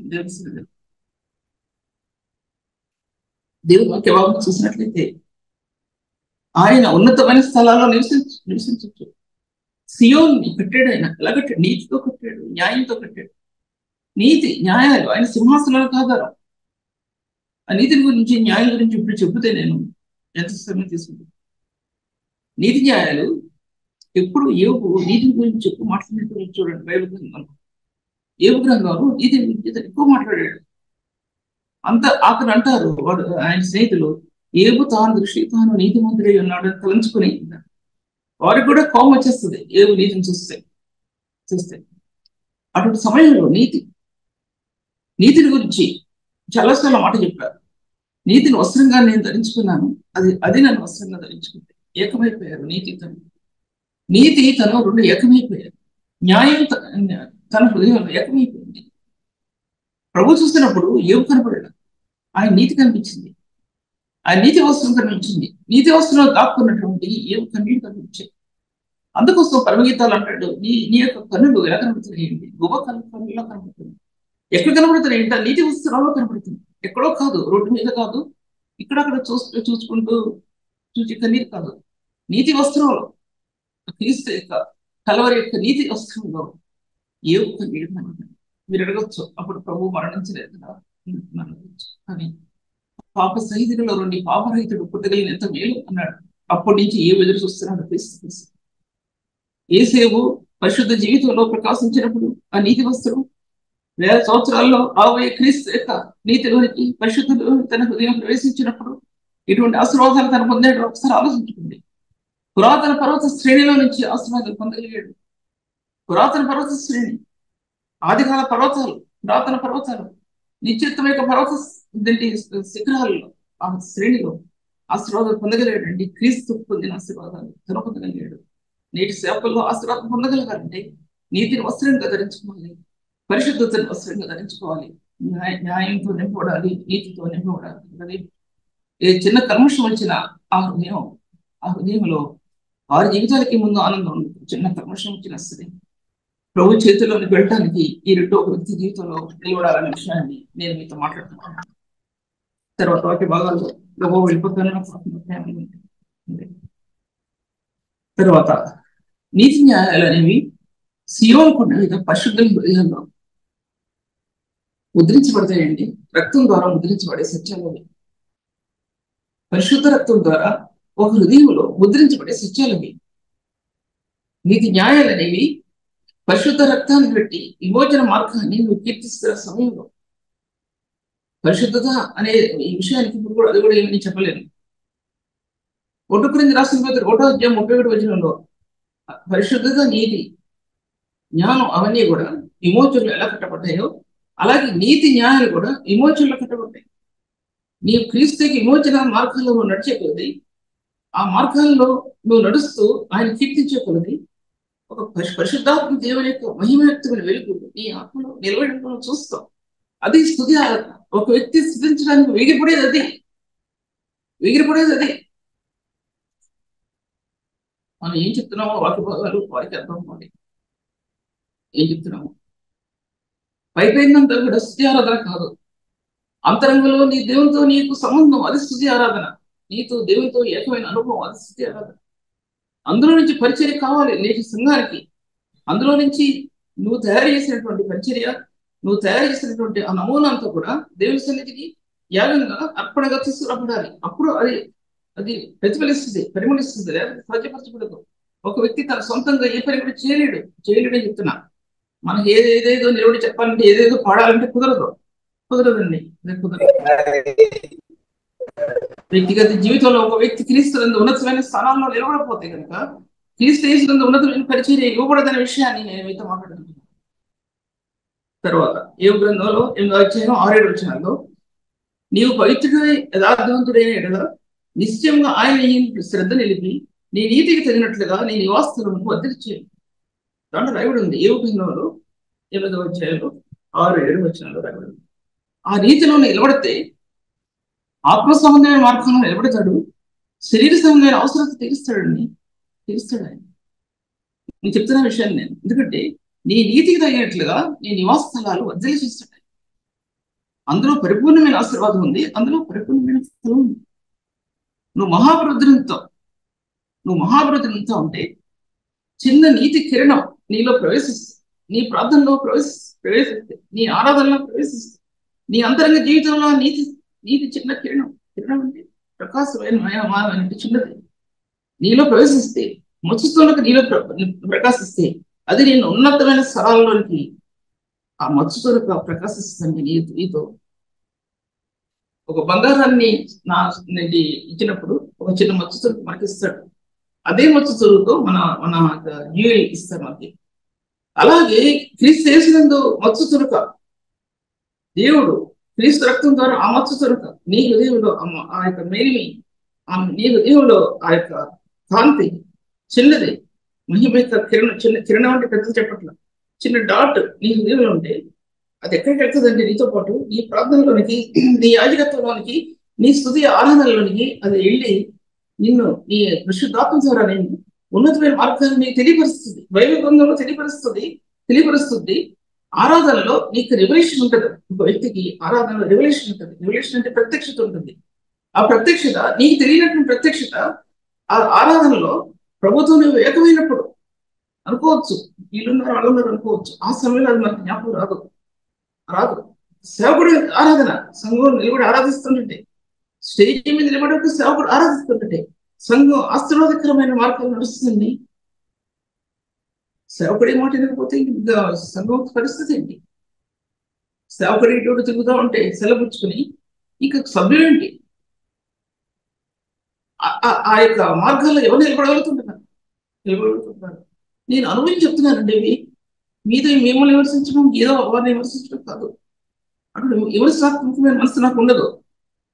దేవుడు వాక్యభావం చూసినట్లయితే ఆయన ఉన్నతమైన స్థలాల్లో నివసించచ్చు. సియోన్ని కట్టాడు. ఆయన ఎలా కట్టాడు? నీతితో కట్టాడు, న్యాయంతో కట్టాడు. నీతి న్యాయాలు ఆయన సింహాసనాలకు ఆధారం. ఆ నీతిని గురించి, న్యాయం గురించి ఇప్పుడు చెబితే నేను ఎంత సమయం తీసుకుంటాను. నీతి న్యాయాలు ఎప్పుడు యోగు నీతిని గురించి ఎక్కువ మాట్లాడినట్టు చూడండి బైబిల్ గ్రంథంలో. యోగు గ్రంథంలో నీతి గురించి ఎక్కువ మాట్లాడాడు. అతను అంటారు వాడు, ఆయన స్నేహితులు, యోగు తాను నీతిమంతుడై ఉన్నాడు అని తలంచుకుని వారికి కూడా కోపం వచ్చేస్తుంది యోగు నీతిని చూస్తే. అటువంటి సమయంలో నీతిని గురించి చాలాసార్లు మాట చెప్పారు. నీతిని వస్త్రంగా నేను ధరించుకున్నాను, అది నన్ను వస్త్రంగా ధరించుకుంది. ఏకమైపోయారు నీతి తను 2 ఏకమైపోయారు. న్యాయం తన హృదయంలో ఏకమైపోయింది. ప్రభు చూసినప్పుడు యోగు కనపడాడు, ఆయన నీతి కనిపించింది, ఆయన నీతి వస్త్రం కనిపించింది. నీతి వస్త్రంలో దాక్కున్నటువంటి యోగు కన్నీటి కనిపించాయి. అందుకోసం పరమగీతాలు అంటాడు, నీ యొక్క కన్నులు ఎలా కనబడుతున్నాయండి? గుబ కన్నులో కనబడుతుంది. ఎక్కడ కనబడుతున్నాయి? నీతి వస్త్రాల్లో కనబడుతుంది. ఎక్కడో కాదు, రోడ్డు మీద కాదు, ఇక్కడక్కడ చూసుకుంటూ చూచి కన్నీరు కాదు, నీతి వస్త్రంలో, క్రీస్తు యొక్క కలవరి యొక్క నీతి వస్త్రంలో ఏ ఒక్క నీరు కనబడుతుంది. మీరు అడగచ్చు, అప్పుడు ప్రభు మరణించలేదు కదా అని. పాప సహితులలో 2 పాపరహితుడు పుట్టగలిగిన ఎంత మేలు అన్నాడు. అప్పటి నుంచి ఏ ఎదురు చూస్తున్నాడు? క్రీస్తు. యేసేపు పరిశుద్ధ జీవితంలో ప్రకాశించినప్పుడు ఆ నీతి వస్త్రం 1000 సంవత్సరాల్లో రాబోయే క్రీస్తు యొక్క నీతిలోనికి, పరిశుద్ధులు తన హృదయం ప్రవేశించినప్పుడు ఇటువంటి ఆశీర్వాదాలు తను పొందాడు. ఒకసారి ఆలోచించుకుంది. పురాతన పర్వత శ్రేణిలో నుంచి ఆశీర్వాదాలు పొందగలిగాడు. పురాతన పర్వత శ్రేణి, ఆదికాల పర్వతాలు, పురాతన పర్వతాలు, నిశ్చితమైన పర్వత శిఖరాల్లో, ఆ శ్రేణిలో ఆశీర్వాదాలు పొందగలిగాడండి. క్రీస్తు పొందిన ఆశీర్వాదాలు తను పొందగలిగాడు. నేటి సేవకుల్లో ఆశీర్వాదం పొందగలగాలంటే నీతిని వస్త్రంగా ధరించుకోవాలి, పరిశుద్ధతను వస్త్రంగా ధరించుకోవాలి, న్యాయంతో నింపబడాలి, నీతితో నింపబడాలి. ఏ చిన్న కల్మషం వచ్చినా ఆ హృదయంలో వారి జీవితాలకి ముందు ఆనందం ఉండదు. చిన్న కల్మషం వచ్చినా సరే ప్రభు చేతిలోకి వెళ్ళటానికి ఈ 2 వ్యక్తి జీవితంలో నిలబడాలనే విషయాన్ని నేను మీతో మాట్లాడుతున్నాను. తర్వాత వాటి భాగాల్లో ప్రభు వెళ్ళిపోతాను. తర్వాత నీతి న్యాయాలు అనేవి సియోను కొండ మీద పరిశుద్ధ హృదయంలో ముద్రించబడతాయండి. రక్తం ద్వారా ముద్రించబడే సత్యాలు. పరిశుద్ధ రక్తం ద్వారా ఒక హృదయంలో ముద్రించబడే సత్యాలవి. నీతి న్యాయాలు అనేవి పరిశుద్ధ రక్తాన్ని బట్టి విమోచన మార్గాన్ని నువ్వు కీర్తిస్తున్న సమయంలో పరిశుద్ధత అనే ఈ విషయానికి ఇప్పుడు కూడా అది కూడా ఏమని చెప్పలేను. 1 కొరింథీయులకు రాసిన పత్రిక 1:31 పరిశుద్ధత, నీతి, జ్ఞానం అవన్నీ కూడా విమోచనలు ఎలా కట్టబడ్డాయో అలాగే నీతి న్యాయాలు కూడా విమోచనలో కట్టబడ్డాయి. నీవు క్రీస్తుకి విమోచన మార్గాల్లో నువ్వు నడిచే కొలది, ఆ మార్గాల్లో నువ్వు నడుస్తూ ఆయన కీర్తించే కొలది ఒక పరిశుద్ధాత్మ దేవుని యొక్క మహిమయుక్తమైన వెలుగు నీ ఆత్మలో నిలబడడం చూస్తాం. అది స్తుతి ఆరాధన. ఒక వ్యక్తి స్తుతించడానికి వేగిరపడేది అది. మనం ఏం చెప్తున్నామో వాక్య భాగాలు వారికి అర్థం అవ్వాలి. ఏం చెప్తున్నాము పైపోయిందంతా కూడా స్తుతి ఆరాధన కాదు. అంతరంగంలో నీ దేవునితో నీకు సంబంధం అది స్తుతి ఆరాధన. నీతో దేవునితో ఏకమైన అనుభవం అది స్తుతి ఆరాధన. అందులో నుంచి పరిచర్య కావాలి నేటి సంఘానికి. అందులో నుంచి నువ్వు తయారు చేసినటువంటి పరిచర్య, నువ్వు తయారు చేసినటువంటి ఆ నమూనా అంతా కూడా దేవుని సన్నిధికి యాగంగా అర్పణగా తీసుకురాబడాలి. అప్పుడు అది అది ప్రతిఫలిస్తుంది, పరిమళిస్తుంది, లేదా సాధ్యపరచబడదు. ఒక వ్యక్తి తన సొంతంగా ఏ పని కూడా చేయలేడని చెప్తున్నా. మనకి ఏదేదో నిలబడి చెప్పాలంటే ఏదేదో పాడాలంటే కుదరదండి. వ్యక్తిగత జీవితంలో ఒక వ్యక్తి క్రీస్తునందు ఉన్నతమైన స్థానాల్లో నిలబడపోతే కనుక క్రీస్తు యేసునందు ఉన్నతమైన పరిచర్య ఇవ్వబడదనే విషయాన్ని నేను మీతో మాట్లాడుతున్నాను. తర్వాత యోబు గ్రంథంలో 8వ అధ్యాయం 6-7 వచనాల్లో నీవు పవిత్రుడై యథార్థవంతుడైన ఎడల నిశ్చయంగా ఆయన శ్రద్ధ నిలిపి నీ నీతికి తగినట్లుగా నీ నివాసమును వర్ధన చేయి. దాంట్లో రాయబడి ఉంది యోబు గ్రంథంలో 8వ అధ్యాయంలో 6-7 వచనాల్లో రాయబడి ఉంది. ఆ రీతిలో నిలబడితే ఆత్మ సంబంధమైన మార్గంలో నిలబడతాడు. శరీర సంబంధమైన అవసరత తీరుస్తాడు ఆయన. నేను చెప్తున్న విషయాన్ని నేను ఎందుకంటే నీ నీతికి తగినట్లుగా నీ నివాస స్థలాలు వర్ధలు చేస్తాడు. అందులో పరిపూర్ణమైన ఆశీర్వాదం ఉంది, అందులో పరిపూర్ణమైన ఫలం ఉంది. నువ్వు మహాభివృద్ధితో ఉంటే చిన్న నీతి కిరణం నీలో ప్రవేశిస్తుంది, నీ ప్రార్థనలో ప్రవేశిస్తే, నీ ఆరాధనలో ప్రవేశిస్తే, నీ అంతరంగ జీవితంలో నీతి చిన్న కిరణం అంటే ప్రకాశమైన చిన్నది నీలో ప్రవేశిస్తే, మత్స్యతోలకు నీలో ప్రకాశిస్తే అది నేను ఉన్నతమైన స్థలాల్లోనికి ఆ మత్స్యతోలకు ప్రకాశిస్తుంది. నీతో ఒక బంగారాన్ని ఇచ్చినప్పుడు ఒక చిన్న మత్స్యతోలకు మనకి ఇస్తాడు. అదే మత్స్యతోలుతో మన జ్యువెల్ ఇస్తారు మనకి. అలాగే క్రీస్తు యేసునందు మత్స్యతోలుక దేవుడు క్రీస్తు రక్తం ద్వారా ఆ మత్స్యతోలుక నీ హృదయంలో ఆ యొక్క మేలిమి, నీ హృదయంలో ఆ యొక్క కాంతి చిన్నది మహిమ యొక్క కిరణం అంటే పెద్దలు చెప్పట్ల, చిన్న డాట్ నీ హృదయంలో ఉంటే అది ఎక్కడికి వెళ్తుందంటే నీతో పాటు నీ ప్రార్థనలోనికి, నీ యాజకత్వంలోనికి, నీ స్తుతి ఆరాధనలోనికి అది వెళ్ళి నిన్ను నీ పరిశుద్ధాత్మ ద్వారా నేను ఉన్నతమైన మార్గాన్ని నీకు తెలియపరుస్తుంది. బైబిల్ గ్రంథంలో తెలియపరుస్తుంది. ఆరాధనలో నీకు రెవల్యూషన్ ఉంటుంది. ఒక వ్యక్తికి ఆరాధనలో రెవల్యూషన్ ఉంటుంది. రెవల్యూషన్ అంటే ప్రత్యక్షత ఉంటుంది. ఆ ప్రత్యక్షత నీకు తెలియనటువంటి ప్రత్యక్షత ఆ ఆరాధనలో ప్రభుత్వం నువ్వు ఏకమైనప్పుడు అనుకోవచ్చు, వీళ్ళున్నారు వాళ్ళున్నారు అనుకోవచ్చు. ఆ సమయంలో అది మనకు జ్ఞాపకం రాదు. సేవకుడు ఆరాధన సంఘం నిలబడి ఆరాధిస్తుంటే, స్టేజ్ మీద నిలబడి సేవకుడు ఆరాధిస్తుంటే సంఘం ఆశీర్వాదకరమైన మార్గంలో నడుస్తుంది. సేవకుడి మాట వినకపోతే ఇంకా సంఘం పరిస్థితి ఏంటి? సేవకుడి ఇటు తిరుగుతూ ఉంటే సెలవుచ్చుకుని ఇంకా సభ్యులేంటి? ఆ యొక్క మార్గాల్లో ఎవరు నిలబడగలుగుతుంటున్నారు? నేను అనుభవం చెప్తున్నానండి. మీతో మిమ్మల్ని విమర్శించడం, ఏదో వారిని విమర్శించడం కాదు. అక్కడ విమర్శనాత్మకమైన మనసు నాకు ఉండదు.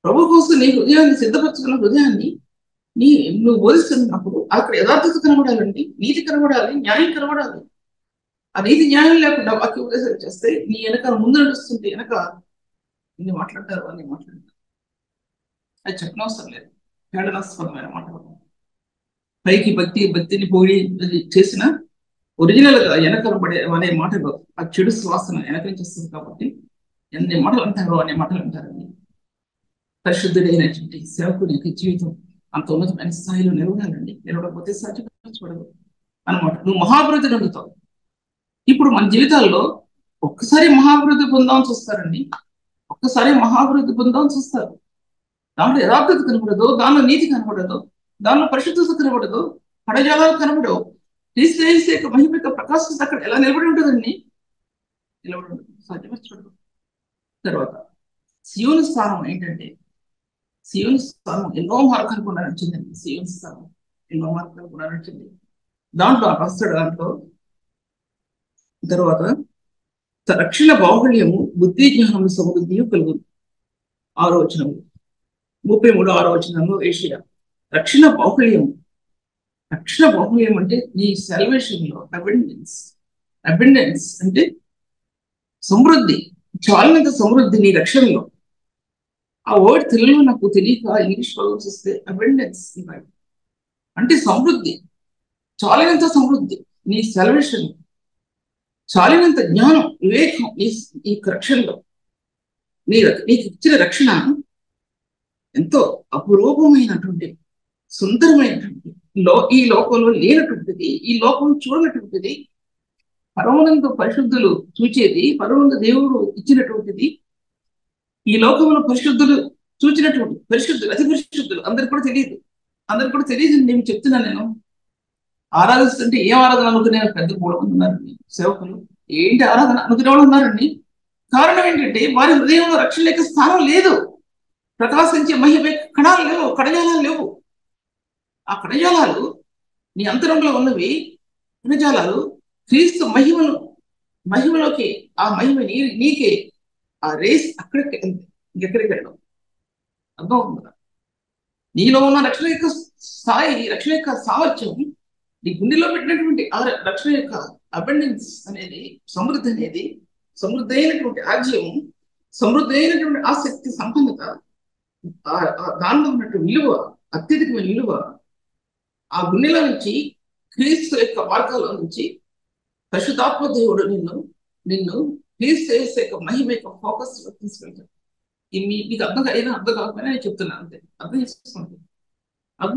ప్రభు కోసం నీ హృదయాన్ని సిద్ధపరచుకున్న హృదయాన్ని నువ్వు బోధిస్తున్నప్పుడు అక్కడ యథార్థత కనబడాలండి, నీతి కనబడాలి, న్యాయం కనబడాలి. ఆ నీతి న్యాయం లేకుండా వాక్య ఉపదేశాలు చేస్తే నీ వెనక ముందు నడుస్తుంటే వెనక ఇన్ని మాట్లాడతారు అని మాట్లాడతారు. అది చెప్పనవసరం లేదు, కేడనాస్పదమైన మాట్లాడతారు. పైకి భక్తిని పోయి చేసిన ఒరిజినల్ గా వెనకబడే అనే మాటలు ఆ చెడు శ్వాసన వెనక నుంచి వస్తుంది. కాబట్టి ఎన్ని మాటలు అంటారో అనే మాటలు అంటారండి. పరిశుద్ధుడైనటువంటి సేవకుని యొక్క జీవితం అంత ఉన్నతమైన స్థాయిలో నిలవకపోతే సాధ్యపరచబడదు అనమాట. నువ్వు మహాభివృద్ధి పొందుతావు. ఇప్పుడు మన జీవితాల్లో ఒక్కసారి మహాభివృద్ధి పొందామని చూస్తారండి. దాంట్లో యథార్థత కనబడదు, దానిలో నీతి కనబడదు, దానిలో పరిశుద్ధత కనబడదు, పడజాలాలు కనబడవు. క్రీస్తు యేసు యొక్క మహిమ యొక్క ప్రకాశం అక్కడ ఎలా నిలబడి ఉంటుందండి? నిలబడి ఉంటుంది, సాధ్యపరచబడదు. తర్వాత సియోను స్థానం ఏంటంటే, సియోను స్థానం ఎన్నో మార్గాలు కూడా నడిచిందండి. సియోను స్థానం ఎన్నో మార్గాలు కూడా నడిచింది. దాంట్లో రాస్తాడు, దాంట్లో తర్వాత రక్షణ బాహుళ్యము బుద్ధి జ్ఞానము సమృద్ధియు కలుగును. 6వ వచనము, 33వ వచనంలో ఏషియా రక్షణ బాహుళ్యం. రక్షణ బాహుళ్యం అంటే నీ సాల్వేషన్ లో అబెండెన్స్. అబెండెన్స్ అంటే సమృద్ధి, చాలినంత సమృద్ధి నీ రక్షణలో. ఆ వర్డ్ తెలుగులో నాకు తెలియక ఇంగ్లీష్ లో చూస్తే అబెండెన్స్ అంటే సమృద్ధి, చాలినంత సమృద్ధి నీ సాల్వేషన్, చాలినంత జ్ఞానం, వివేకం ఈ రక్షణలో. నీకు ఇచ్చిన రక్షణ ఎంతో అపురూపమైనటువంటి, సుందరమైనటువంటి, ఈ లోకంలో లేనటువంటిది, ఈ లోకం చూడనటువంటిది, పరమనంద పరిశుద్ధులు చూచేది, పరమనంద దేవుడు ఇచ్చినటువంటిది, ఈ లోకంలో పరిశుద్ధులు చూచినటువంటి పరిశుద్ధులు, అతి పరిశుద్ధులు అందరికి కూడా తెలియదు. నేను చెప్తున్నాను, నేను ఆరాధిస్తుంటే ఏం ఆరాధన అనుకునే పెద్ద 3 మంది ఉన్నారండి సేవకులు. ఏంటి ఆరాధన అనుకునే వాళ్ళు ఉన్నారండి. కారణం ఏంటంటే వారి హృదయంలో రక్షణ లేక స్థానం లేదు. ప్రకాశించే మహిమ కణాలు లేవు, కణజాలాలు లేవు. ఆ కణజాలాలు నీ అంతరంలో ఉన్నవి. కణజాలాలు క్రీస్తు మహిమలోకి, ఆ మహిమ నీకే ఆ రేస్ అక్కడికి ఇంకెక్కడికి వెళ్ళడం అర్థం అవుతుందా? నీలో ఉన్న రక్షణ యొక్క స్థాయి, రక్షణ యొక్క సామర్థ్యం, నీ గుండెలో పెట్టినటువంటి ఆ రక్షణ యొక్క అబెండెన్స్ అనేది, సమృద్ధి అనేది, సమృద్ధి అయినటువంటి ఆజ్యం, సమృద్ధి అయినటువంటి ఆసక్తి, సంపన్నత, దానిలో ఉన్నట్టు విలువ, అత్యధికమైన విలువ, ఆ గుండెలో నుంచి, క్రీస్తు యొక్క మార్గాల్లో నుంచి పరిశుద్ధాత్మ దేవుడు నిన్ను క్రీస్తు యొక్క మహిమ యొక్క ఫోకస్ తీసుకెళ్తాడు. మీకు అర్థం కాకపోయినా నేను చెప్తున్నాను అంతే. అర్థం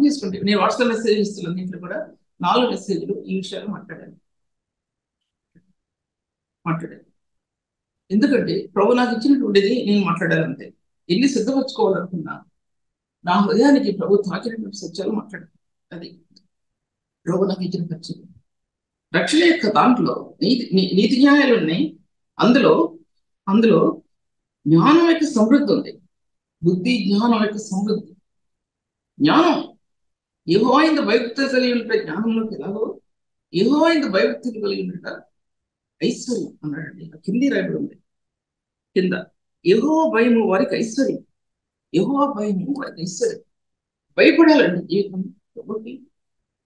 చేసుకుంటే నేను వాట్సాప్ మెసేజ్ ఇస్తున్నాను. దీంట్లో కూడా 4 మెసేజ్లు ఈ విషయాలు మాట్లాడాను. ఎందుకంటే ప్రభు నాకు ఇచ్చినటువంటిది నేను మాట్లాడాలంతే. ఎన్ని సిద్ధపరచుకోవాలనుకున్నా నా హృదయానికి ప్రభు తాకినటువంటి సత్యాలు మాట్లాడాలి. అది ప్రభు నాకు ఇచ్చిన పరిచయం. రక్షణ యొక్క దాంట్లో నీతి న్యాయాలు ఉన్నాయి. అందులో జ్ఞానం యొక్క సమృద్ధి ఉంది. బుద్ధి జ్ఞానం యొక్క సమృద్ధి. జ్ఞానం యెహోవా యందు భయభక్తులు కలిగి ఉంటే జ్ఞానంలోకి ఎలాగో యెహోవా యందు భయభక్తులు కలిగి ఉంట ఐశ్వర్యం అన్నాడండి. కింది రాయబడి ఉంది, కింద యెహోవా భయము వారికి ఐశ్వర్యం. యెహోవా భయము వారికి ఐశ్వర్యం. భయపడాలండి జీవితం.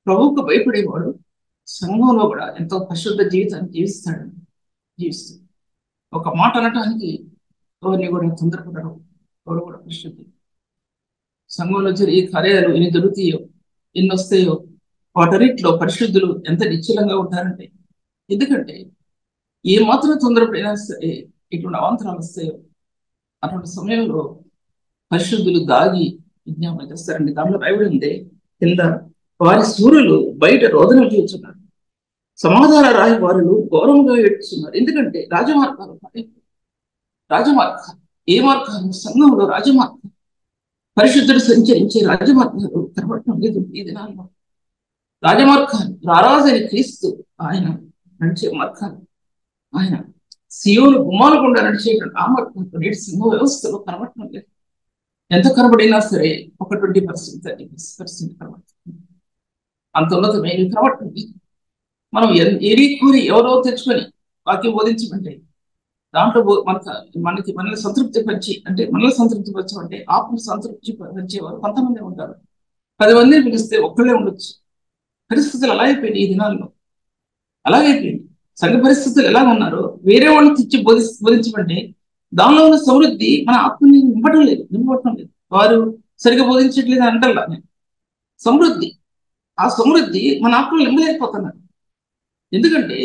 ప్రభువుకు భయపడేవాడు సంఘంలో కూడా ఎంతో పరిశుద్ధ జీవితాన్ని జీవిస్తాడు. ఒక మాట అనటానికి ఎవరిని కూడా తొందరపడరు. ఎవరు కూడా పరిశుద్ధి. సంఘంలో జరిగే కార్యాలు ఎన్ని దొరుకుతాయో, ఎన్ని వస్తాయో, వాటన్నిటిలో పరిశుద్ధులు ఎంత నిశ్చలంగా ఉంటారంటే, ఎందుకంటే ఏ మాత్రం తొందరపడినా సరే ఇటువంటి అవాంతరాలు వస్తాయో అటువంటి సమయంలో పరిశుద్ధులు దాగి విజ్ఞాపన చేస్తారండి. దాంట్లో రాయబడి ఉంది కింద, వారి సూర్యులు బయట రోదనలు చేస్తున్నారు, సమాధాన రాయి వారులు గౌరవంగా ఏడుస్తున్నారు. ఎందుకంటే రాజమార్గాలు, ఏ మార్గాలు? సంఘంలో రాజమార్గాలు, పరిశుద్ధుడు సంచరించే రాజమార్గాలు కనబడటం లేదు ఈ దినాల్లో. రాజమార్గాలు, రారాజని క్రీస్తు ఆయన నడిచే మార్గాలు, ఆయన సియోను గుమ్మాలు గుండా నడిచేటువంటి ఆ మార్గాలు నేటి సింహ వ్యవస్థలో కనబడటం లేదు. ఎంత కనబడినా సరే ఒక 20%, 30% కనబడుతుంది. అంత ఉన్నతమైన కనబడుతుంది. మనం కోరి ఎవరో తెచ్చుకొని వాక్యం బోధించమంటే దాంట్లో మనల్ని సంతృప్తి పరిచి, అంటే మనల్ని సంతృప్తి పరచమంటే ఆత్మను సంతృప్తి పరిచేవారు కొంతమంది ఉంటారు. 10 మందిని పిలిస్తే ఒక్కళ్ళే ఉండొచ్చు. పరిస్థితులు అలా అయిపోయినాయి ఈ దినాల్లో. అలాగైపోయింది. సంఘ పరిస్థితులు ఎలా ఉన్నారో వేరే వాళ్ళు తెచ్చి బోధించమంటే దానిలో ఉన్న సమృద్ధి మన ఆత్మని నింపటం లేదు. వారు సరిగ్గా బోధించట్లేదు అంటల్లా. సమృద్ధి, ఆ సమృద్ధి మన ఆత్మలు నింపలేకపోతున్నారు. ఎందుకంటే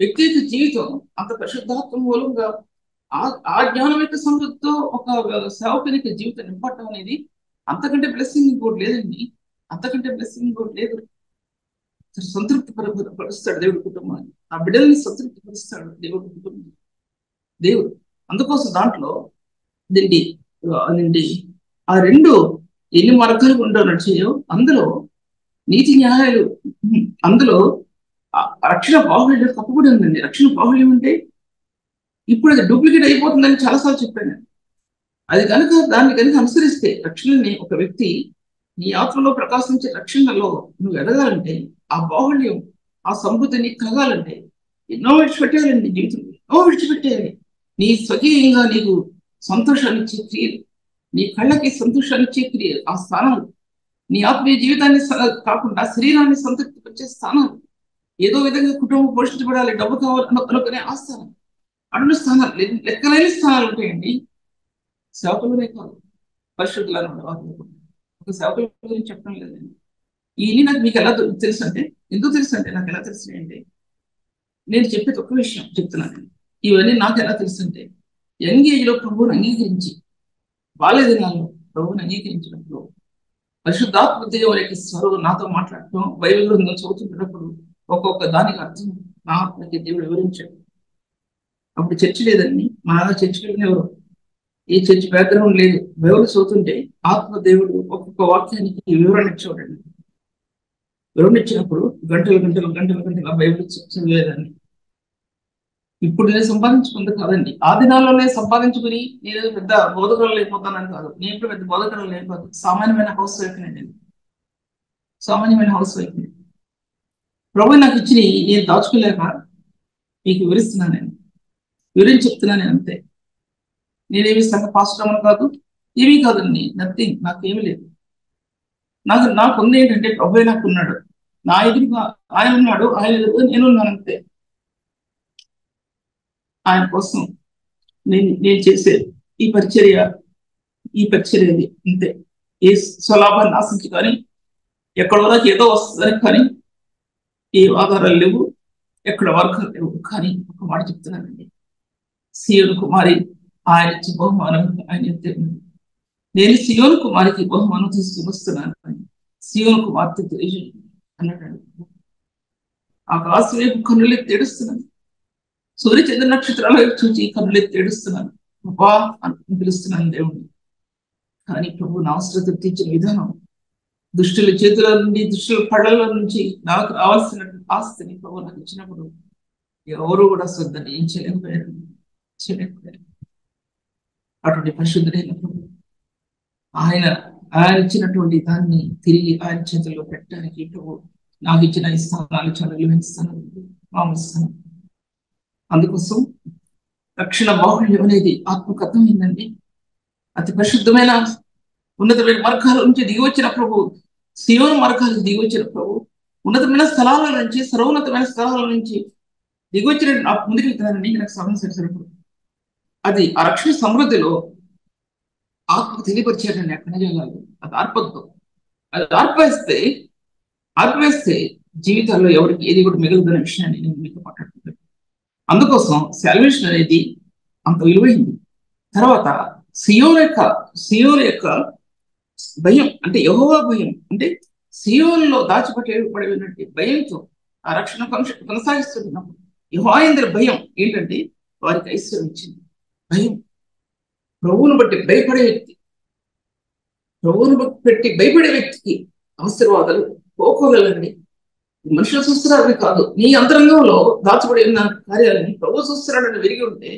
వ్యక్తిగత జీవితం అంత పరిశుద్ధాత్మ మూలంగా ఆ జ్ఞానం యొక్క సమృద్ధితో ఒక సేవకునికి జీవితం నింపటం అనేది అంతకంటే బ్లెస్సింగ్ ఇంకోటి లేదండి. అంతకంటే బ్లెస్సింగ్ ఇంకోటి లేదు. సంతృప్తి పరుస్తాడు దేవుడి కుటుంబాన్ని, ఆ బిడ్డల్ని సంతృప్తి పరుస్తాడు దేవుడి కుటుంబం. దేవుడు అందుకోసం దాంట్లో ఆ 2 ఎన్ని మార్గాలు ఉండో నడిచేయో అందులో నీతి న్యాయాలు, అందులో రక్షణ బాహుళ్యం తప్పకుండా ఉందండి. రక్షణ బాహుళ్యం అంటే ఇప్పుడు అది డూప్లికేట్ అయిపోతుందని చాలాసార్లు చెప్పాను. అది కనుక దాన్ని కనుక అనుసరిస్తే రక్షణని ఒక వ్యక్తి నీ ఆత్మలో ప్రకాశించే రక్షణలో నువ్వు ఎదగాలంటే ఆ బాహుళ్యం ఆ సమృద్ధిని కలగాలంటే ఎన్నో విడిచిపెట్టేయాలండి. జీవితంలో ఎన్నో విడిచిపెట్టేయాలి. నీ స్వకీయంగా నీకు సంతోషాన్ని ఇచ్చే క్రియలు, నీ కళ్ళకి సంతోషాన్ని ఇచ్చే క్రియలు, ఆ స్థానాలు, నీ ఆత్మీయ జీవితాన్ని కాకుండా శరీరాన్ని సంతృప్తిపరిచే స్థానాలు, ఏదో విధంగా కుటుంబం పోషించబడాలి, డబ్బు కావాలి అనుకునే ఆ స్థానం, అటువంటి స్థానాలు లెక్కలేని స్థానాలు ఉంటాయండి. సేవకులనే కాదు, పరిశుద్ధులను ఒక సేవకుల గురించి చెప్పడం లేదండి. ఇవన్నీ నాకు మీకు ఎలా తెలుసు అంటే, ఎందుకు తెలుసు అంటే, నాకు ఎలా తెలుసు అంటే, నేను చెప్పేది ఒక్క విషయం చెప్తున్నాను. ఇవన్నీ నాకు ఎలా తెలుసు అంటే, యంగ్ ఏజ్ లో ప్రభువుని అంగీకరించి బాల్య దినాల్లో ప్రభువుని అంగీకరించినప్పుడు పరిశుద్ధాత్మ దేవుని యొక్క స్వరం నాతో మాట్లాడటం, బైబిల్ గ్రంథం చదువుతున్నప్పుడు ఒక్కొక్క దానికి అర్థం నా ఆత్మకి దేవుడు వివరించాడు. అప్పుడు చర్చి లేదండి, మా చర్చికి ఎవరు ఈ చర్చ్ బ్యాక్గ్రౌండ్ లేదు. బైబిల్ చదువుతుంటే ఆత్మ దేవుడు ఒక్కొక్క వాక్యానికి వివరణ ఇచ్చేవాడండి. వివరణ ఇచ్చినప్పుడు గంటలు గంటలు గంటలు గంటలు బైబిల్ చదివేదాన్ని. ఇప్పుడు నేను సంపాదించుకుంది కాదండి, ఆ దినాల్లోనే సంపాదించుకుని నేను పెద్ద బోధకులు లేకపోతానని కాదు. నేను ఇప్పుడు పెద్ద బోధకులు లేకపోతే సామాన్యమైన హౌస్ వైఫ్ నేను, సామాన్యమైన హౌస్ వైఫ్. ప్రభు నాకు ఇచ్చి నేను దాచుకోలేక మీకు వివరిస్తున్నాను, నేను వివరించి చెప్తున్నాను అంతే. నేనేమి సంఘ పాస్టర్ అని కాదు, ఏమీ కాదండి, నథింగ్, నాకేమీ లేదు. నాకుంది ఏంటంటే ప్రభు నాకు ఉన్నాడు, నా ఎదురుగా ఆయన ఉన్నాడు, ఆయన ఎదురుగా నేను ఉన్నాను అంతే. ఆయన కోసం నేను చేసే ఈ పరిచర్యది అంతే. ఏ స్వలాభాన్ని ఆశించి కానీ, ఎక్కడ వరకు ఏదో వస్తుందని కానీ ఏ ఆధారాలు లేవు, ఎక్కడ వర్గాలు లేవు. కానీ ఒక మాట చెప్తున్నానండి, సియోను కుమారి ఆయన ఇచ్చి బహుమానం ఆయన నేను సియోను కుమారికి బహుమానం తీసుకుని వస్తున్నాను, సియోను కుమార్తె తెలియజే అన్నాడు. ఆకాశం వైపు కన్నులెత్తి ఏడుస్తున్నాను, సూర్య చంద్ర నక్షత్రాల వైపు చూచి కన్నులెత్తి ఏడుస్తున్నాను, అబ్బా అని పిలుస్తున్నాను దేవుణ్ణి. కానీ ప్రభు నా అవసరం తీర్చిన విధానం, దుష్టుల చేతుల నుండి, దుష్టుల పళ్ళలో నుంచి నాకు రావాల్సిన ఆస్తిని ప్రభు నాకు ఇచ్చినప్పుడు ఎవరు కూడా శ్రద్ధని ఏం చేయలేకపోయారు. అటువంటి పరిశుద్ధుడైన ప్రభు ఆయన ఇచ్చినటువంటి దాన్ని తిరిగి ఆయన చేతుల్లో పెట్టడానికి ప్రభు నాకు ఇచ్చిన ఈ స్థానాలు చాలా విలువైన స్థానాలు, మామూలు స్థానం. అందుకోసం రక్షణ బాహుళ్యం అనేది ఆత్మకు అర్థమైందండి. అతి పరిశుద్ధమైన ఉన్నతమైన మార్గాల నుంచి దిగి వచ్చిన ప్రభు, సియోను మార్గాలకు దిగి వచ్చిన ప్రభు, ఉన్నతమైన స్థలాల నుంచి, సర్వోన్నతమైన స్థలాల నుంచి దిగి వచ్చిన ముందుకు వెళ్తున్నానండి. నాకు సమస్యప్పుడు అది ఆ రక్షణ సమృద్ధిలో ఆత్మకు తెలియపరిచారండి. అక్కడ జరగాలి అది ఆర్పద్దు. అది ఆర్పివేస్తే జీవితాల్లో ఎవరికి ఏది కూడా మిగలదనే విషయాన్ని నేను మీతో మాట్లాడుతున్నాను. అందుకోసం సాల్వేషన్ అనేది అంత విలువైంది. తర్వాత సియోను యొక్క భయం అంటే యెహోవా భయం, అంటే సియోనులో దాచిపెట్టబడినటువంటి భయంతో ఆ రక్షణ కొనసాగిస్తున్నప్పుడు యెహోవా భయం ఏంటంటే వారికి ఐశ్వర్యం ఇచ్చింది. భయం, ప్రభువును బట్టి భయపడే వ్యక్తి, ప్రభువును పెట్టి భయపడే వ్యక్తికి ఆశీర్వాదాలు పోకోగలండి. మనుషులు చూస్తున్నారని కాదు, నీ అంతరంగంలో దాచబడి ఉన్న కార్యాలని ప్రభు చూస్తున్నాడని విరిగి ఉంటే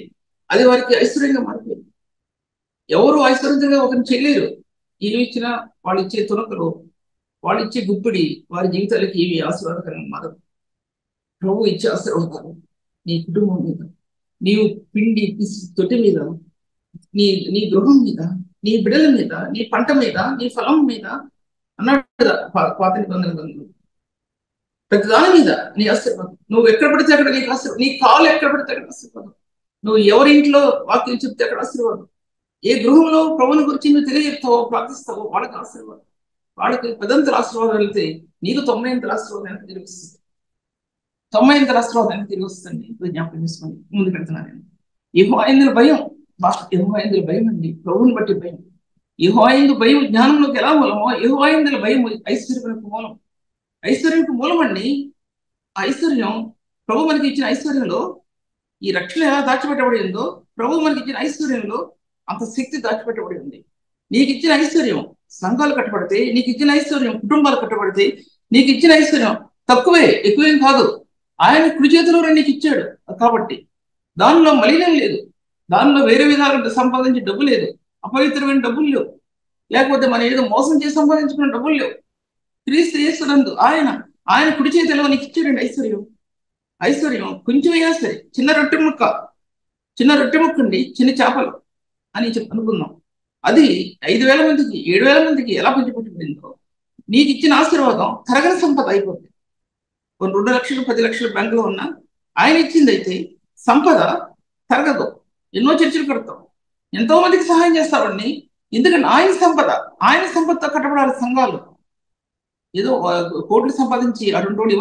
అది వారికి ఐశ్వర్యంగా మారిపోయింది. ఎవరు ఐశ్వర్యంగా ఒకరిని చేయలేరు. ఏమి ఇచ్చినా వాళ్ళు ఇచ్చే తునకలు, వాళ్ళు ఇచ్చే గుప్పిడి వారి జీవితాలకి ఏవి ఆశీర్వాదకరంగా మారదు. ప్రభు ఇచ్చే ఆశీర్వాదాలు నీ కుటుంబం మీద, నీవు పిండి తొట్టి మీద, నీ గృహం మీద, నీ బిడ్డల మీద, నీ పంట మీద, నీ ఫలం మీద అన్నాడు పాత నిబంధనలు. ప్రతి దాని మీద నీ ఆశీర్వాదం. నువ్వు ఎక్కడ పడితే అక్కడ నీకు ఆశీర్వాదం. నీ కాలు ఎక్కడ పడితే అక్కడ ఆశీర్వాదం. నువ్వు ఎవరింట్లో వాక్యం చెప్తే అక్కడ ఆశీర్వాదం. ఏ గృహంలో ప్రభువుని గురించి నువ్వు తెలియజెప్తావో, ప్రార్థిస్తావో వాళ్ళకి ఆశీర్వాదం. వాళ్ళకి 10 ఆశీర్వాదం వెళ్తే నీకు 90 ఆశీర్వాదానికి తిరిగి వస్తుంది. 90 ఆశీర్వాదానికి తిరిగి వస్తుంది. జ్ఞాపకం చేసుకొని ముందుకు వెళ్తున్నాను నేను. యెహోవా భయం, యెహోవా భయం అండి, ప్రభువుని బట్టి భయం. యెహోవా భయం జ్ఞానంలోకి ఎలా మూలమో యెహోవా భయం ఐశ్వర్యకు మూలం. ఐశ్వర్యంకు మూలం అండి. ఐశ్వర్యం, ప్రభు మనకి ఇచ్చిన ఐశ్వర్యంలో ఈ రక్షణ ఎలా దాచిపెట్టబడి ఉందో, ప్రభు మనకి ఇచ్చిన ఐశ్వర్యంలో అంత శక్తి దాచిపెట్టబడి ఉంది. నీకు ఇచ్చిన ఐశ్వర్యం సంఘాలు కట్టబడితే, నీకు ఇచ్చిన ఐశ్వర్యం కుటుంబాలు కట్టబడితే, నీకు ఇచ్చిన ఐశ్వర్యం తక్కువే, ఎక్కువేం కాదు. ఆయన కుడి చేతిలో నీకు ఇచ్చాడు కాబట్టి దానిలో మలినం లేదు, దానిలో వేరే విధాలుగా సంపాదించే డబ్బు లేదు, అపవిత్రమైన డబ్బులు లేవు, లేకపోతే మనం ఏదో మోసం చేసి సంపాదించుకున్న డబ్బులు లేవు. క్రీస్తు యేసునందు ఆయన ఆయన కుడి చేతిలో నీకు ఇచ్చాడండి ఐశ్వర్యం. ఐశ్వర్యం కొంచెం అయినా సరే, చిన్న రొట్టె ముక్క అండి, చిన్న చేపలు అని అనుకుందాం. అది 5,000 మందికి 7,000 మందికి ఎలా పంచిపెట్టబడిందో నీకు ఇచ్చిన ఆశీర్వాదం తరగని సంపద అయిపోతుంది. 2 లక్షలు 10 లక్షలు బ్యాంకులో ఉన్నా ఆయన ఇచ్చింది అయితే సంపద తరగదు. ఎన్నో చర్చలు కడతాం, ఎంతో మందికి సహాయం చేస్తామండి. ఎందుకంటే ఆయన సంపదతో కట్టబడాలి సంఘాలు. ఏదో కోట్లు సంపాదించి అటువంటి వాళ్ళు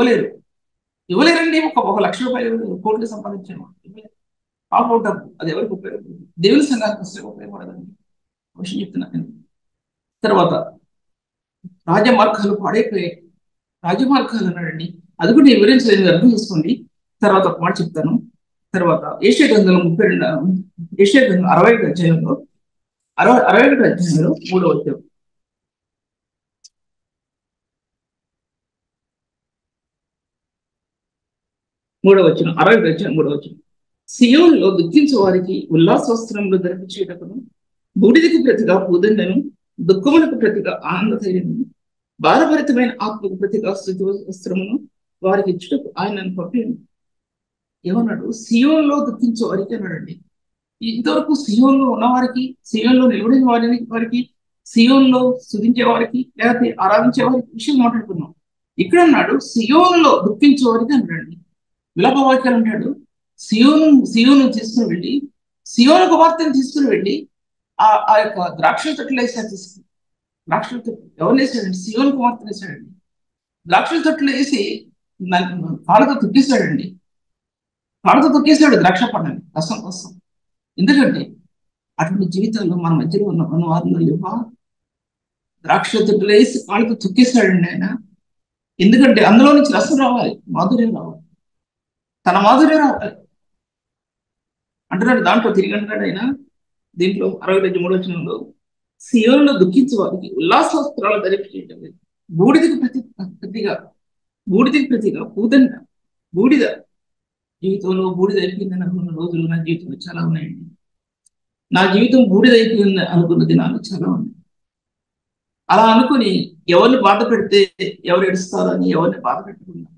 ఇవ్వలేరండి. ఒక ₹1,00,000 కోట్లు సంపాదించాను, డబ్బు అది ఎవరికి ఉపయోగపడదు, దేవుని సంఘానికి అసలు ఉపయోగపడదండి. విషయం చెప్తున్నాను. తర్వాత రాజమార్గాలు పాడైపోయాయి, రాజమార్గాలు అన్నాడండి. అది కూడా నేను వివరించలేదు, అర్థం చేసుకోండి. తర్వాత ఒక మాట చెప్తాను. తర్వాత ఏషియా గ్రంథంలో 61 అధ్యాయంలో 61 అధ్యాయంలో 3వ వచనం, 61 అధ్యాయం 3వ వచనం, సియోనులో దుఃఖించే వారికి ఉల్లాసవస్త్రములు ధరించేటకును, బూడిదకు ప్రతిగా పూదండను, దుఃఖములకు ప్రతిగా ఆనంద ధైర్యము, భారభరితమైన ఆత్మకు ప్రతిగా స్తుతి వస్త్రమును వారికి ఇచ్చుటకు ఆయనను పంపాను. ఏమన్నాడు? సియోన్లో దుఃఖించే వారికి అన్నాడండి. ఇంతవరకు సియోన్లో ఉన్నవారికి, సియోన్లో నిలబడిన వారికి, సియోన్లో స్తుతించే వారికి, లేకపోతే ఆరాధించే వారికి విషయం మాట్లాడుకున్నాం. ఇక్కడ అన్నాడు సియోన్లో దుఃఖించే వారికి అన్నాడండి. విలాప వాక్యాలు అంటాడు, సియోను తీసుకుని వెళ్ళి, సియోను కుమార్తెను తీసుకుని వెళ్ళి ఆ యొక్క ద్రాక్షల తొట్టులు వేసాడు. తీసుకుని ద్రాక్షల తొట్టు ఎవరు వేసాడండి? సియోను కుమార్తెను వేసాడండి. ద్రాక్షల తొట్టులు వేసి కాళ్ళతో తొక్కేశాడండి. కాళ్ళతో తొక్కేశాడు ద్రాక్ష పండుని రసం కోసం. ఎందుకంటే అటువంటి జీవితంలో మన మధ్యలో ఉన్న వారిలో ద్రాక్ష తొట్టులు వేసి కాళ్ళతో తొక్కేశాడండి ఆయన. ఎందుకంటే అందులో నుంచి రసం రావాలి, మాధుర్యం రావాలి, తన మాధుర్యం రావాలి అంటున్నాడు. దాంట్లో తిరిగి అంటున్నాడు ఆయన దీంట్లో 63వ వచనంలో, సియోనులో దుఃఖించే వారికి ఉల్లాసవస్త్రాలు ధరించేయటం లేదు, బూడిదకు ప్రతిగా పూదండ. బూడిద జీవితంలో బూడిద అయిపోయిందని అనుకున్న రోజులు నా జీవితంలో చాలా ఉన్నాయండి. నా జీవితం బూడిద అయిపోయింది అనుకున్న దినాలు చాలా ఉన్నాయి. అలా అనుకుని ఎవరిని బాధ పెడితే ఎవరు ఏడుస్తారని ఎవరిని బాధ పెట్టుకున్నా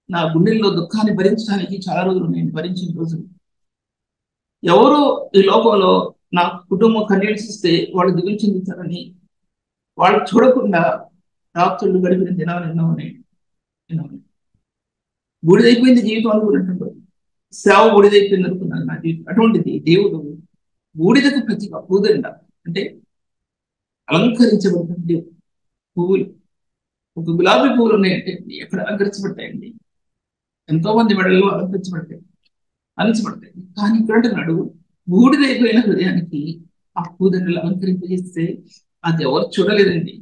నా గుండెల్లో దుఃఖాన్ని భరించడానికి చాలా రోజులు ఉన్నాయండి, భరించిన రోజులు. ఎవరు ఈ లోకంలో నా కుటుంబం కన్నీళ్ళు చూస్తే వాళ్ళు దిగులు చెందుతారని వాళ్ళు చూడకుండా రాత్రులు గడిపిన దినాలు ఎన్నో ఉన్నాయి. బూడిదైపోయింది జీవితం అనుకున్నట్టు, సేవ బూడిదైపోయింది అనుకున్నాను నా జీవితం. అటువంటిది దేవుడు బూడిదకు ప్రతిగా పూదండ అంటే అలంకరించబడినటువంటి పువ్వులు. ఒక గులాబీ పువ్వులు ఉన్నాయంటే ఎక్కడ అలంకరించబడతాయండి? ఎంతో మంది మెడల్లో అలంకరించబడతాయి. కానీ ఇక్కడ అంటున్నాడు, బూడిదైపోయిన హృదయానికి ఆ పూదండలు అలంకరింపజేస్తే అది ఎవరు చూడలేదండి.